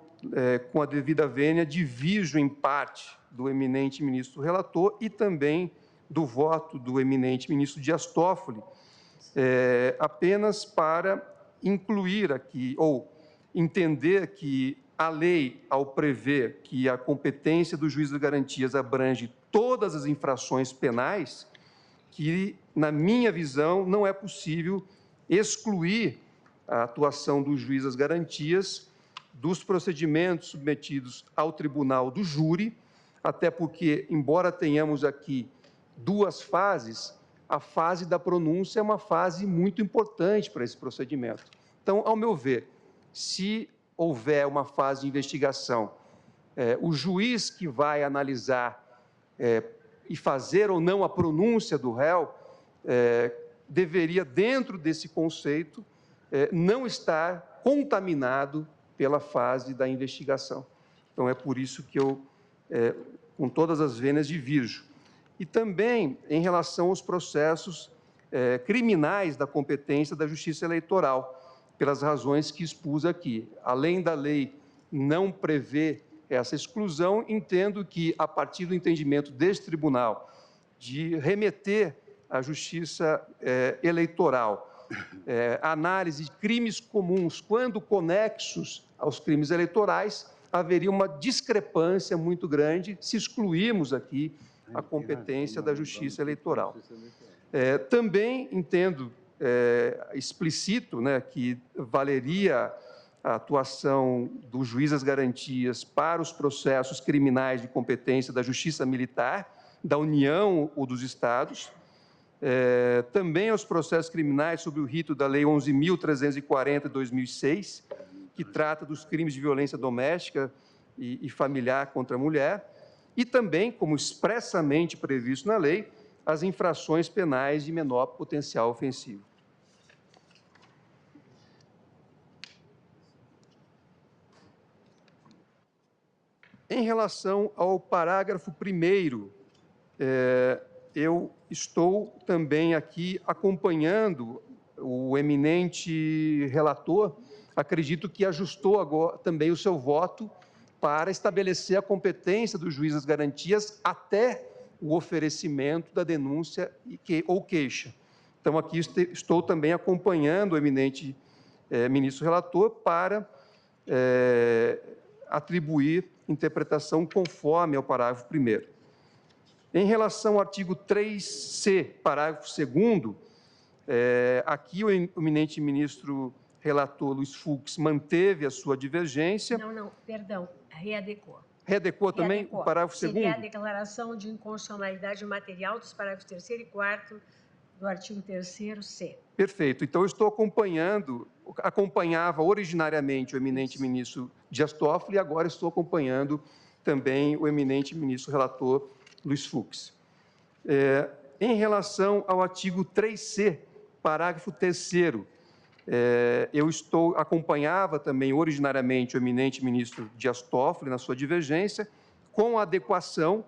com a devida vênia, divijo em parte do eminente ministro relator e também do voto do eminente ministro Dias Toffoli, apenas para incluir aqui, ou entender que a lei, ao prever que a competência do juiz das garantias abrange todas as infrações penais, que, na minha visão, não é possível excluir a atuação do juiz das garantias dos procedimentos submetidos ao tribunal do júri, até porque, embora tenhamos aqui duas fases, a fase da pronúncia é uma fase muito importante para esse procedimento. Então, ao meu ver, se houver uma fase de investigação, o juiz que vai analisar e fazer ou não a pronúncia do réu, deveria, dentro desse conceito, não estar contaminado pela fase da investigação. Então, é por isso que eu, com todas as vênias, divirjo. E também em relação aos processos criminais da competência da Justiça Eleitoral, pelas razões que expus aqui. Além da lei não prever essa exclusão, entendo que, a partir do entendimento deste tribunal, de remeter à Justiça Eleitoral a análise de crimes comuns, quando conexos aos crimes eleitorais, haveria uma discrepância muito grande se excluirmos aqui a competência da Justiça Eleitoral. Também entendo explicito, né, que valeria a atuação do juiz das garantias para os processos criminais de competência da Justiça Militar, da União ou dos Estados, também aos processos criminais sob o rito da Lei 11.340 de 2006, que trata dos crimes de violência doméstica e familiar contra a mulher, e também, como expressamente previsto na lei, as infrações penais de menor potencial ofensivo. Em relação ao parágrafo 1º, eu estou também aqui acompanhando o eminente relator, acredito que ajustou agora também o seu voto para estabelecer a competência do juiz das garantias até o oferecimento da denúncia ou queixa. Então, aqui estou também acompanhando o eminente ministro relator para atribuir interpretação conforme ao parágrafo 1º. Em relação ao artigo 3C, parágrafo 2º, aqui o eminente ministro relator Luiz Fux manteve a sua divergência. Não, perdão, readequou. Readequou também o parágrafo 2º? Seria a declaração de inconstitucionalidade material dos parágrafos 3º e 4º do artigo 3º-C. Perfeito. Então, eu estou acompanhava originariamente o eminente ministro Dias Toffoli e agora estou acompanhando também o eminente ministro relator Luiz Fux. Em relação ao artigo 3C, parágrafo 3º, eu acompanhava também originariamente o eminente ministro Dias Toffoli na sua divergência, com a adequação,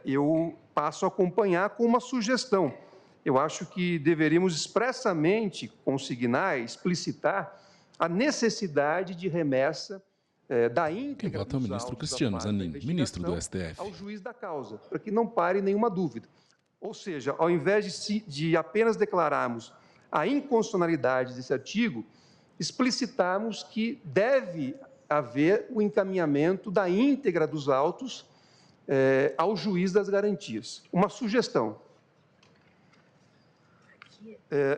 eu passo a acompanhar com uma sugestão. Eu acho que deveríamos expressamente consignar, explicitar a necessidade de remessa da íntegra. Quem vota é o ministro Cristiano Zanin, ministro do STF. Ao juiz da causa, para que não pare nenhuma dúvida. Ou seja, ao invés de apenas declararmos a inconstitucionalidade desse artigo, explicitarmos que deve haver o encaminhamento da íntegra dos autos ao juiz das garantias. Uma sugestão.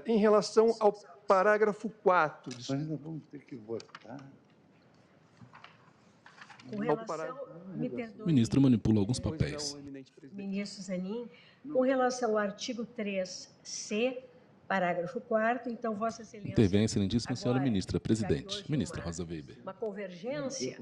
Em relação ao parágrafo 4... Nós ainda vamos ter que votar. Com relação, me perdoe, O ministro manipula alguns papéis. ministro Zanin, com relação ao artigo 3C, parágrafo 4º, então, Vossa Excelência... Intervém a excelentíssima senhora agora, ministra, já que presidente, hoje ministra Rosa Weber. uma convergência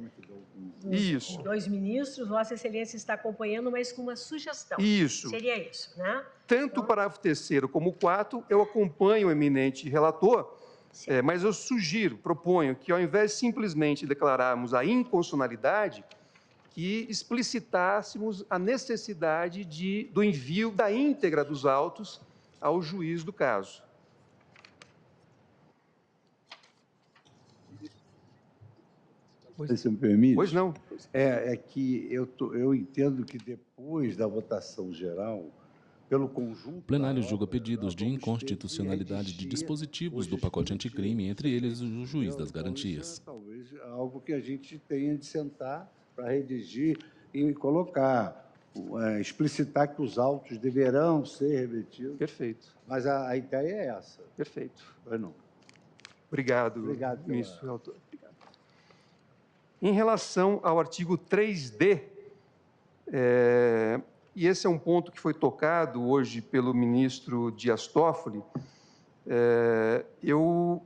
Isso. dos dois ministros, Vossa Excelência está acompanhando, mas com uma sugestão. Isso. Seria isso, né? Tanto o parágrafo 3º como o 4º, eu acompanho o eminente relator, mas eu proponho que, ao invés de simplesmente declararmos a inconstitucionalidade, que explicitássemos a necessidade do envio da íntegra dos autos ao juiz do caso. Se me permite? Pois não. É que eu entendo que depois da votação geral, pelo conjunto... O plenário da julga obra, pedidos de nós vamos ter que inconstitucionalidade de redigir dispositivos os do pacote anticrime, entre eles o dispositivos, juiz das entendeu? garantias. Então, isso é talvez algo que a gente tenha de sentar para redigir e colocar, explicitar que os autos deverão ser remetidos. Perfeito. Mas a ideia é essa. Perfeito. Pois não. Obrigado, Obrigado pela- ministro relator. Obrigado. Em relação ao artigo 3D, e esse é um ponto que foi tocado hoje pelo ministro Dias Toffoli, eu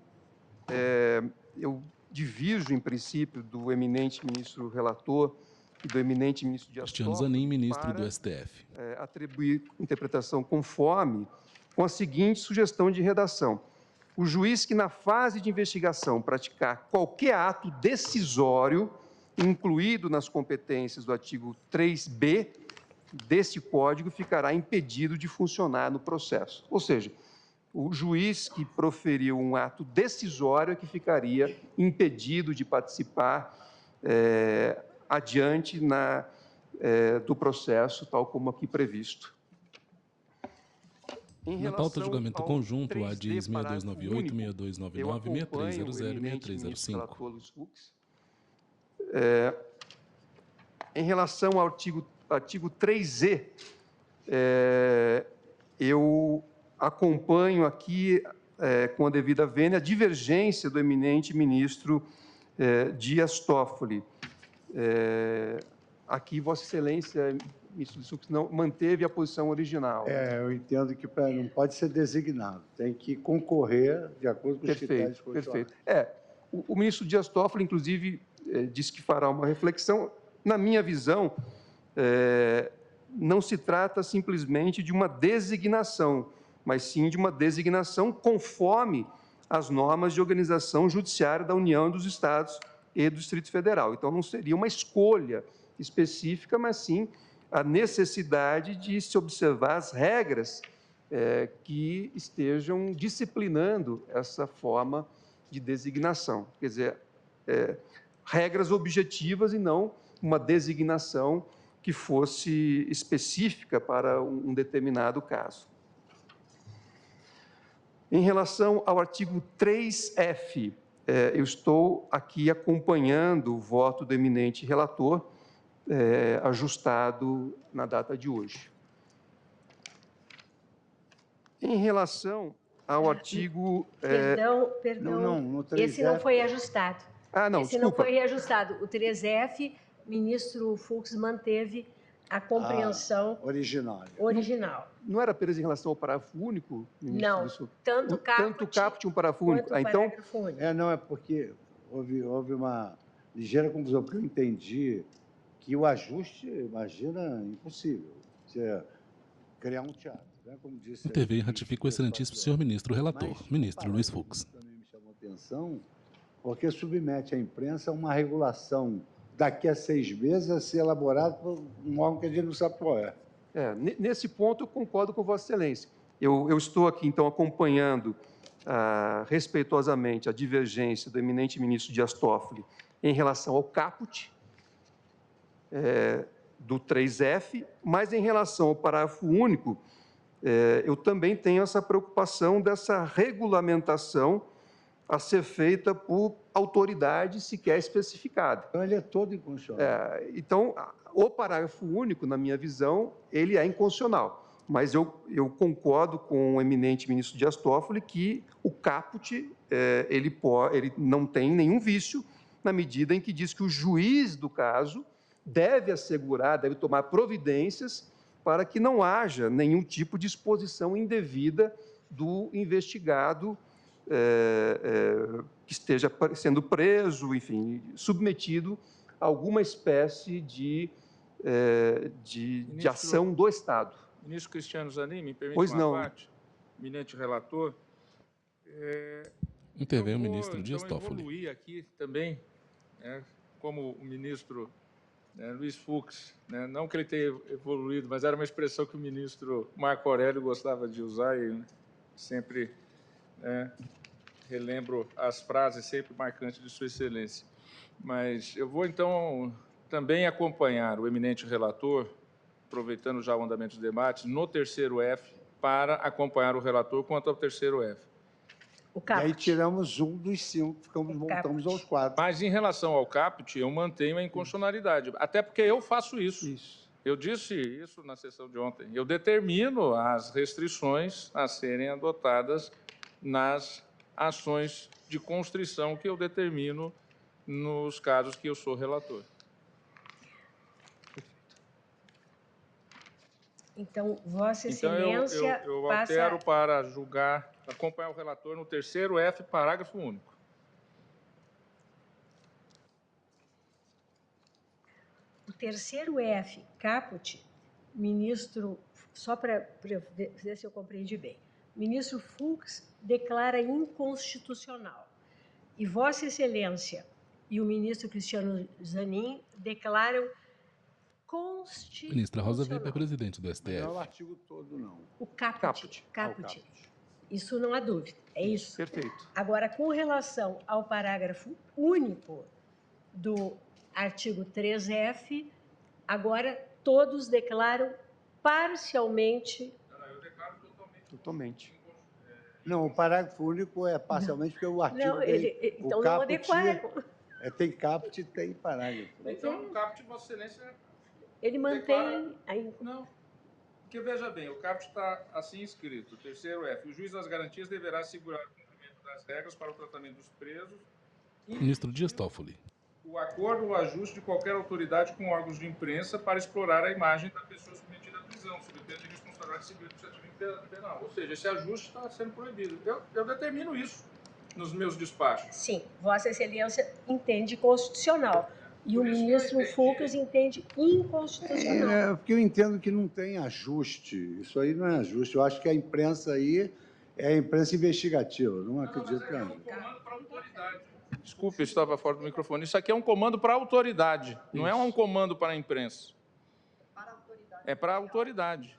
divirjo, em princípio, do eminente ministro relator e do eminente ministro Dias Cristiano Toffoli Zanin, ministro para do STF. atribuir interpretação conforme com a seguinte sugestão de redação. O juiz que, na fase de investigação, praticar qualquer ato decisório, incluído nas competências do artigo 3B deste Código, ficará impedido de funcionar no processo. Ou seja, o juiz que proferiu um ato decisório é que ficaria impedido de participar adiante do processo, tal como aqui previsto. Na pauta de julgamento conjunto, a DIS 6298, 6299, 6300 e 6305. Em relação ao artigo 3E, eu acompanho aqui, com a devida vênia, a divergência do eminente ministro Dias Toffoli. Aqui, Vossa Excelência, ministro do Fux, não manteve a posição original. Eu entendo que não pode ser designado, tem que concorrer de acordo com os critérios constitucionais. Perfeito. O ministro Dias Toffoli, inclusive, disse que fará uma reflexão. Na minha visão, não se trata simplesmente de uma designação, mas sim de uma designação conforme as normas de organização judiciária da União e dos Estados e do Distrito Federal. Então, não seria uma escolha específica, mas sim a necessidade de se observar as regras que estejam disciplinando essa forma de designação. Quer dizer, regras objetivas e não uma designação que fosse específica para um determinado caso. Em relação ao artigo 3F, eu estou aqui acompanhando o voto do eminente relator, ajustado na data de hoje. Em relação ao artigo... Perdão, no 3F. esse não foi ajustado. não, Esse desculpa. não foi reajustado. O 3F, ministro Fux manteve a compreensão original. Não era apenas em relação ao parágrafo único, ministro? Não, Disso? tanto caput e um parágrafo único. quanto Então, parágrafo único. Não, é porque houve uma ligeira confusão, porque eu entendi que o ajuste, imagina, impossível. Você criar um teatro, né? Como disse... Intervém e ratifica o excelentíssimo senhor ministro relator, ministro Luiz Fux. Também me chamou a atenção, porque submete à imprensa uma regulação daqui a 6 meses a ser elaborada por um órgão que a gente não sabe qual é. Nesse ponto, eu concordo com Vossa Excelência. Eu estou aqui, então, acompanhando respeitosamente a divergência do eminente ministro Dias Toffoli em relação ao caput do 3F, mas em relação ao parágrafo único, eu também tenho essa preocupação dessa regulamentação a ser feita por autoridade sequer especificada. Então, ele é todo inconstitucional. Então, o parágrafo único, na minha visão, ele é inconstitucional. Mas eu concordo com o eminente ministro Dias Toffoli que o caput ele não tem nenhum vício na medida em que diz que o juiz do caso deve tomar providências para que não haja nenhum tipo de exposição indevida do investigado que esteja sendo preso, enfim, submetido a alguma espécie de ação do Estado. Ministro Cristiano Zanin, me permite Pois uma não. parte? Eminente relator. Intervém o ministro Dias então, Toffoli. evoluir aqui também, como o ministro Luiz Fux, não que ele tenha evoluído, mas era uma expressão que o ministro Marco Aurélio gostava de usar e sempre relembro as frases sempre marcantes de Sua Excelência. Mas eu vou, então, também acompanhar o eminente relator, aproveitando já o andamento dos debates, no terceiro F, para acompanhar o relator quanto ao terceiro F. O E aí caput. tiramos um dos 5, voltamos aos 4. Mas, em relação ao caput, eu mantenho a inconstitucionalidade, até porque eu faço isso. Isso. Eu disse isso na sessão de ontem. Eu determino as restrições a serem adotadas nas ações de constrição que eu determino nos casos que eu sou relator. Então, Vossa Então, Excelência eu passa... altero para julgar, acompanhar o relator no terceiro F, parágrafo único. O terceiro F, caput, ministro, só para ver se eu compreendi bem, o ministro Fux declara inconstitucional. E Vossa Excelência e o ministro Cristiano Zanin declaram constitucional. Ministra Rosa Weber, presidente do Não STF. é o artigo todo, não. O caput. Caput. Isso não há dúvida, é isso? Perfeito. Agora, com relação ao parágrafo único do artigo 3F, agora todos declaram parcialmente... Eu declaro Totalmente. Não, o parágrafo único é parcialmente, porque o artigo Não, tem... então o não caput adequaram. tem caput e tem parágrafo. Então, o caput, Vossa Excelência... Ele mantém... Não, porque veja bem, o caput está assim escrito, terceiro F, o juiz das garantias deverá assegurar o cumprimento das regras para o tratamento dos presos, Ministro Dias Toffoli. o acordo ou ajuste de qualquer autoridade com órgãos de imprensa para explorar a imagem da pessoa submetida à prisão, sob pena de responsabilidade civil e administrativa penal. Ou seja, esse ajuste está sendo proibido. Eu determino isso nos meus despachos. Sim, Vossa Excelência entende constitucional. E o Por isso que eu ministro entendi. Fux entende inconstitucional. É, porque eu entendo que não tem ajuste. Isso aí não é ajuste. Eu acho que a imprensa aí é a imprensa investigativa. Não acredito que é um ajuste. comando para autoridade. Desculpe, eu estava fora do microfone. Isso aqui é um comando para a autoridade, não é um comando para a imprensa. É para a autoridade.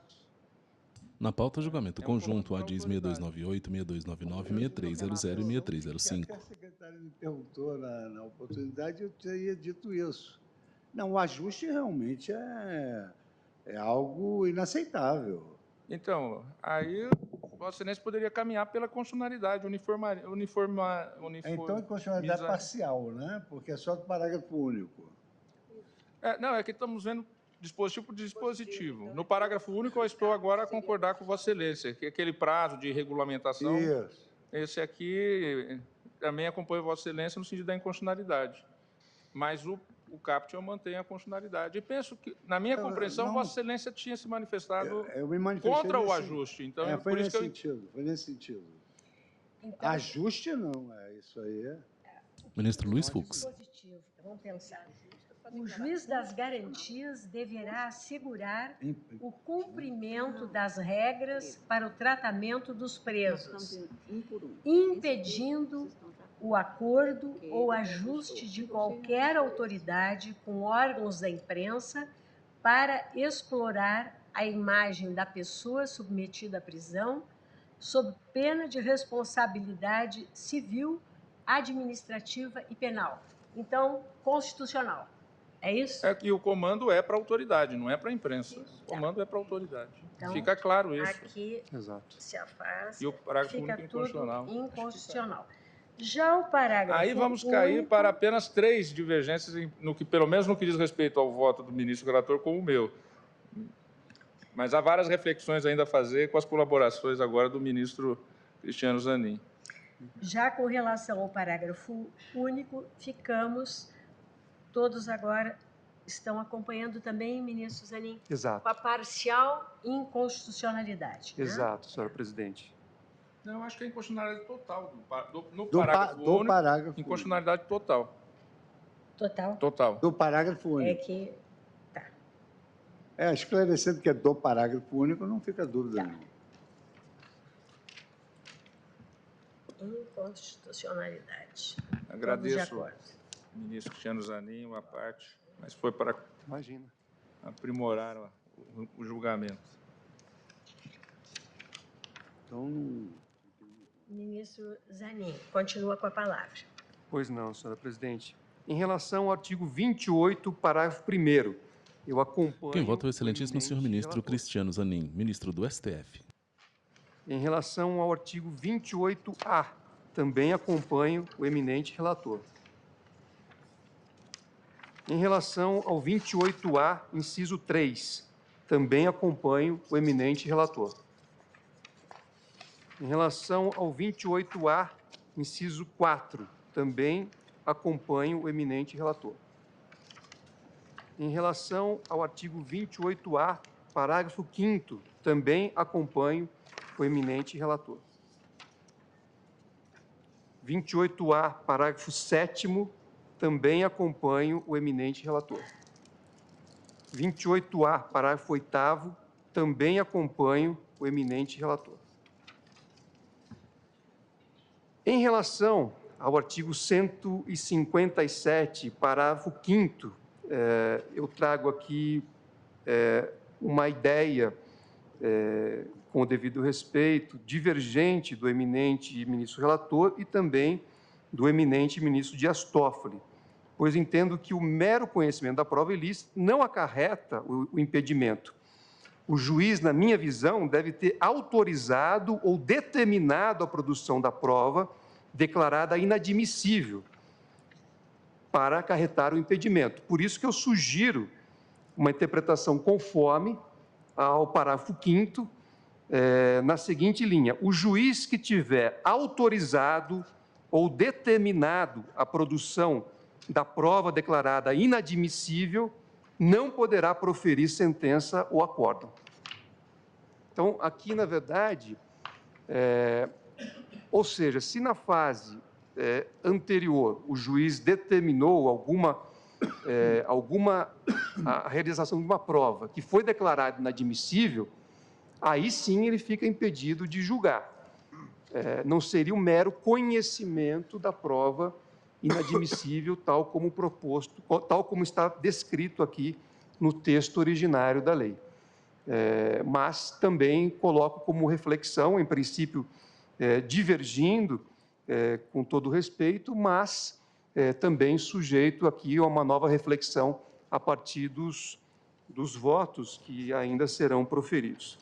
Na pauta, julgamento conjunto ADIs 6298, 6299, 6300 e 6305. A secretária me perguntou na oportunidade, eu teria dito isso. Não, o ajuste realmente é algo inaceitável. Então, aí Vossa Excelência poderia caminhar pela constitucionalidade, Então, é constitucionalidade parcial, né? Porque é só do parágrafo único. Não, é que estamos vendo dispositivo por dispositivo. No parágrafo único, eu estou agora a concordar com Vossa Excelência, que aquele prazo de regulamentação, Isso. esse aqui também acompanha Vossa Excelência no sentido da inconstitucionalidade. Mas o caput eu mantenho a constitucionalidade. E penso que, na minha compreensão, não, Vossa Excelência tinha se manifestado Eu me manifestei contra o nesse- ajuste. Então, foi por isso nesse que eu... sentido, foi nesse sentido. Então, Ajuste não, isso aí. Ministro Luiz Fux. positivo. Vamos pensar. O juiz das garantias deverá assegurar o cumprimento das regras para o tratamento dos presos, impedindo o acordo ou ajuste de qualquer autoridade com órgãos da imprensa para explorar a imagem da pessoa submetida à prisão, sob pena de responsabilidade civil, administrativa e penal. Então, constitucional. É isso? E o comando é para a autoridade, não é para a imprensa. O comando é para a autoridade. Então, Fica claro isso. Aqui Exato. se afasta, E o parágrafo fica único tudo inconstitucional. inconstitucional. Já o parágrafo Aí vamos cair único, para apenas 3 divergências, no que, pelo menos no que diz respeito ao voto do ministro relator com o meu. Mas há várias reflexões ainda a fazer com as colaborações agora do ministro Cristiano Zanin. Já com relação ao parágrafo único, todos agora estão acompanhando também, ministro Zanin, Exato. com a parcial inconstitucionalidade. Né? Exato, senhora presidente. Não, eu acho que é inconstitucionalidade total. No Do parágrafo único, parágrafo inconstitucionalidade total. Total? Total. Do parágrafo É único. que... Esclarecendo que é do parágrafo único, não fica dúvida nenhuma. Inconstitucionalidade. Todos de Agradeço acordo. ao ministro Cristiano Zanin, a parte, mas foi para Imagina. aprimorar o julgamento. Então, Ministro Zanin, continua com a palavra. Pois não, senhora presidente. Em relação ao artigo 28, parágrafo 1º, eu acompanho... Quem vota é o excelentíssimo senhor ministro relator. Cristiano Zanin, ministro do STF. Em relação ao artigo 28A, também acompanho o eminente relator. Em relação ao 28A, inciso 3, também acompanho o eminente relator. Em relação ao 28A, inciso 4, também acompanho o eminente relator. Em relação ao artigo 28A, parágrafo 5º, também acompanho o eminente relator. 28A, parágrafo 7º, também acompanho o eminente relator. 28A, parágrafo 8º, também acompanho o eminente relator. Em relação ao artigo 157, parágrafo 5º, eu trago aqui uma ideia, com o devido respeito, divergente do eminente ministro relator e também do eminente ministro Dias Toffoli, pois entendo que o mero conhecimento da prova ilícita não acarreta o impedimento. O juiz, na minha visão, deve ter autorizado ou determinado a produção da prova declarada inadmissível para acarretar o impedimento. Por isso que eu sugiro uma interpretação conforme ao parágrafo 5º, na seguinte linha: o juiz que tiver autorizado ou determinado a produção da prova declarada inadmissível não poderá proferir sentença ou acórdão. Então, aqui, na verdade, ou seja, se na fase anterior o juiz determinou a realização de uma prova que foi declarada inadmissível, aí sim ele fica impedido de julgar. Não seria um mero conhecimento da prova inadmissível, tal como proposto, tal como está descrito aqui no texto originário da lei. Mas também coloco como reflexão, em princípio, divergindo, com todo respeito, mas também sujeito aqui a uma nova reflexão a partir dos votos que ainda serão proferidos.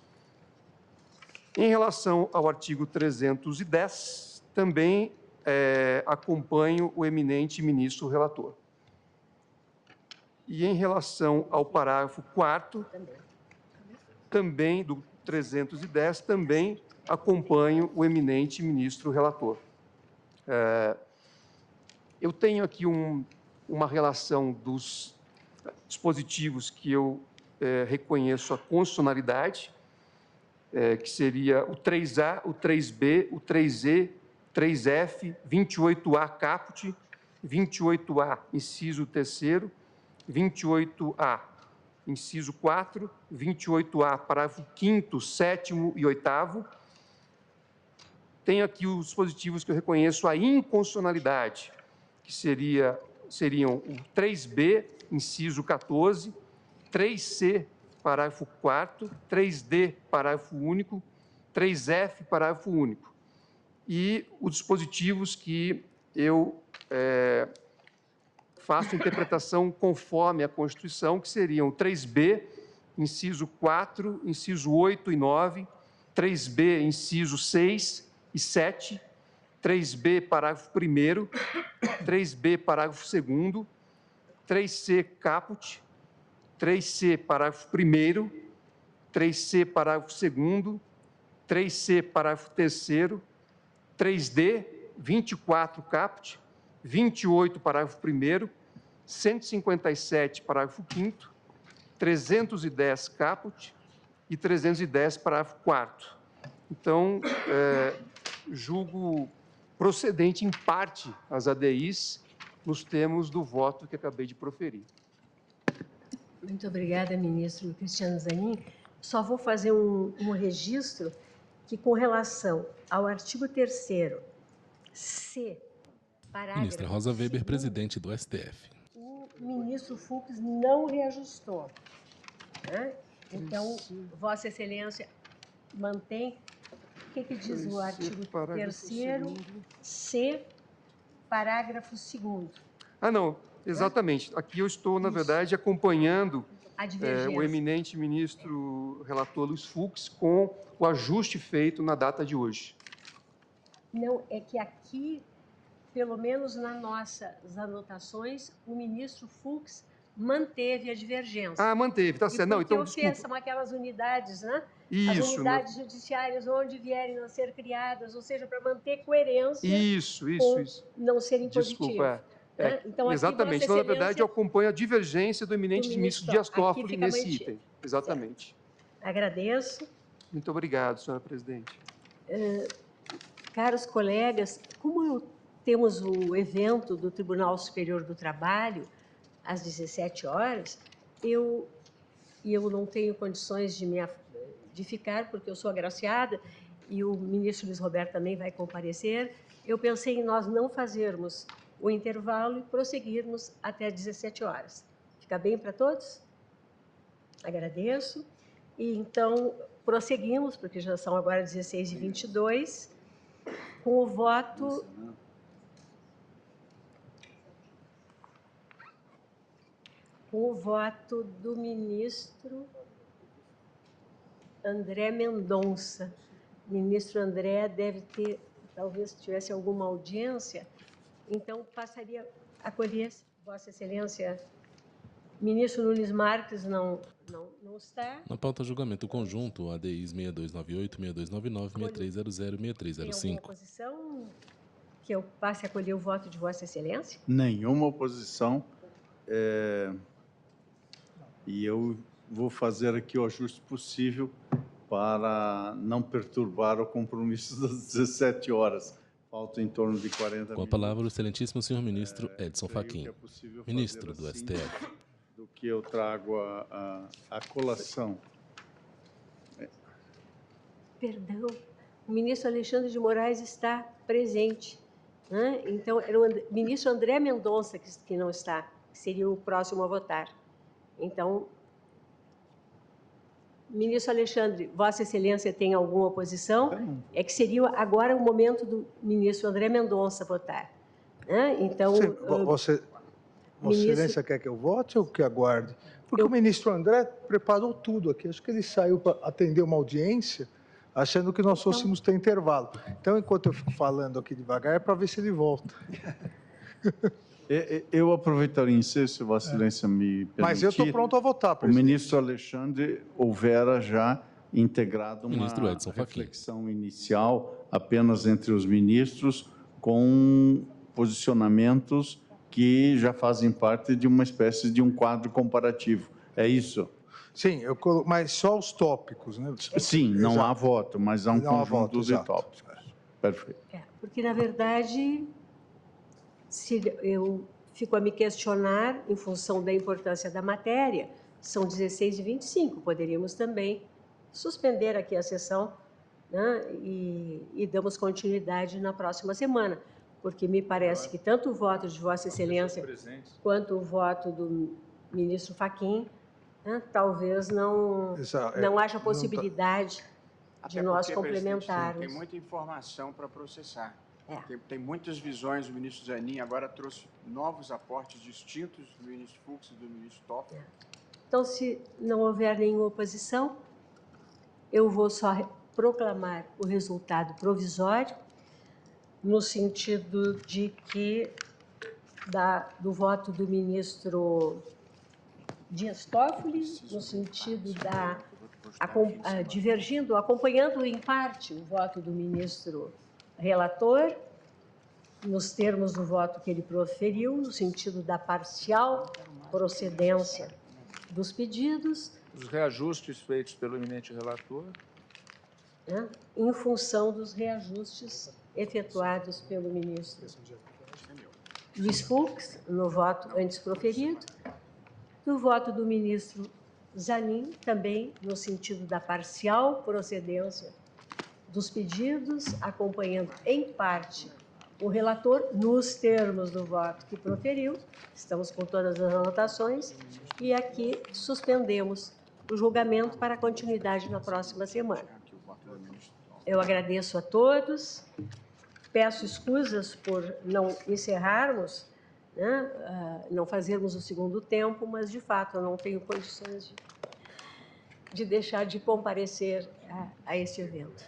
Em relação ao artigo 310, também acompanho o eminente ministro relator. E em relação ao parágrafo 4º, também do 310, também acompanho o eminente ministro relator. Eu tenho aqui uma relação dos dispositivos que eu reconheço a constitucionalidade, que seria o 3A, o 3B, o 3E, 3F, 28A caput, 28A, inciso 3º, 28A, inciso 4, 28A, parágrafo 5º, 7º e 8º. Tenho aqui os dispositivos que eu reconheço a inconstitucionalidade, que seriam o 3B, inciso 14, 3C, parágrafo 4º, 3D, parágrafo único, 3F, parágrafo único. E os dispositivos que eu faço interpretação conforme a Constituição, que seriam o 3B, inciso 4, inciso 8 e 9, 3B, inciso 6 e 7, 3B, parágrafo 1º, 3B, parágrafo 2º, 3C, caput, 3C, parágrafo 1º, 3C, parágrafo 2º, 3C, parágrafo 3º, 3D, 24, caput, 28, parágrafo 1º, 157, parágrafo 5º, 310, caput e 310, parágrafo 4º. Então, julgo procedente, em parte, as ADIs nos termos do voto que acabei de proferir. Muito obrigada, ministro Cristiano Zanin. Só vou fazer um registro que, com relação ao artigo 3º, C, parágrafo... Ministra Rosa Weber, presidente do STF. O ministro Fux não reajustou, né? Então, Vossa Excelência mantém... O que diz o artigo 3º, C, parágrafo 2º? Ah, não. Exatamente. Aqui eu estou, na verdade, acompanhando A divergência. o eminente ministro relator Luiz Fux com o ajuste feito na data de hoje. Não, é que aqui, pelo menos nas nossas anotações, o ministro Fux manteve a divergência. Ah, manteve, tá certo. Não, então, desculpa. São aquelas unidades, né? As Isso, unidades judiciárias onde vierem a ser criadas, ou seja, para manter coerência Isso. não ser impositivo. Desculpa. Então, aqui, exatamente. Vossa Então, na verdade, Excelência, eu acompanho a divergência do eminente ministro Dias aqui Toffoli fica nesse mantido. item. Exatamente. agradeço. Muito obrigado, senhora presidente. Caros colegas, como temos o evento do Tribunal Superior do Trabalho às 17 horas, eu não tenho condições de ficar, porque eu sou agraciada, e o ministro Luiz Roberto também vai comparecer. Eu pensei em nós não fazermos o intervalo e prosseguirmos até às 17 horas. Fica bem para todos? Agradeço. E, então, prosseguimos, porque já são agora 16h22, com o voto... Com o voto do ministro André Mendonça. O ministro André deve ter, talvez tivesse alguma audiência, então passaria a colher, Vossa Excelência. Ministro Nunes Marques não está. Na pauta, julgamento conjunto, ADIs 6298, 6299, 6300 e Tem 6305. alguma oposição que eu passe a colher o voto de Vossa Excelência? Nenhuma oposição. E eu vou fazer aqui o ajuste possível para não perturbar o compromisso das 17 horas. Falta em torno de 40 minutos. Com a palavra, o excelentíssimo senhor ministro Edson Fachin, ministro do assim, STF. Do que eu trago a colação. Perdão, o ministro Alexandre de Moraes está presente, né? Então, era o ministro André Mendonça que não está, que seria o próximo a votar. Então, ministro Alexandre, Vossa Excelência tem alguma oposição? É que seria agora o momento do ministro André Mendonça votar, né? Então, sim, Vossa Excelência quer que eu vote ou que aguarde? Porque o ministro André preparou tudo aqui. Acho que ele saiu para atender uma audiência, achando que nós fôssemos ter intervalo. Então, enquanto eu fico falando aqui devagar, é para ver se ele volta. Eu aproveitaria, se Vossa Excelência me permitir... Mas eu estou pronto a votar, O presidente. ministro Alexandre houvera já integrado uma Ministro Edson Fachin. reflexão inicial apenas entre os ministros com posicionamentos que já fazem parte de uma espécie de um quadro comparativo. É isso? Sim, mas só os tópicos, né? Sim, não Exato. há voto, mas há um Não há conjunto voto, de exato. tópicos. Perfeito. porque, na verdade, se eu fico a me questionar, em função da importância da matéria, são 16h25, poderíamos também suspender aqui a sessão, né, e damos continuidade na próxima semana, porque me parece que tanto o voto de Vossa Excelência quanto o voto do ministro Fachin, né, talvez não haja possibilidade de nós complementarmos. Tem muita informação para processar. Tem muitas visões. O ministro Zanin agora trouxe novos aportes distintos do ministro Fux e do ministro Toffoli. Então, se não houver nenhuma oposição, eu vou só proclamar o resultado provisório, no sentido de que, do voto do ministro Dias Toffoli, no sentido acompanhando em parte o voto do ministro relator, nos termos do voto que ele proferiu, no sentido da parcial procedência dos pedidos. Os reajustes feitos pelo eminente relator. Né, em função dos reajustes efetuados pelo ministro Luiz Fux, no voto antes proferido, do voto do ministro Zanin, também no sentido da parcial procedência dos pedidos, acompanhando em parte o relator, nos termos do voto que proferiu. Estamos com todas as anotações e aqui suspendemos o julgamento para continuidade na próxima semana. Eu agradeço a todos, peço escusas por não encerrarmos né, não fazermos o segundo tempo, mas, de fato, eu não tenho condições de deixar de comparecer a este evento.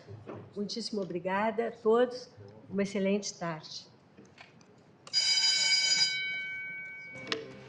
Muitíssimo obrigada a todos. Uma excelente tarde.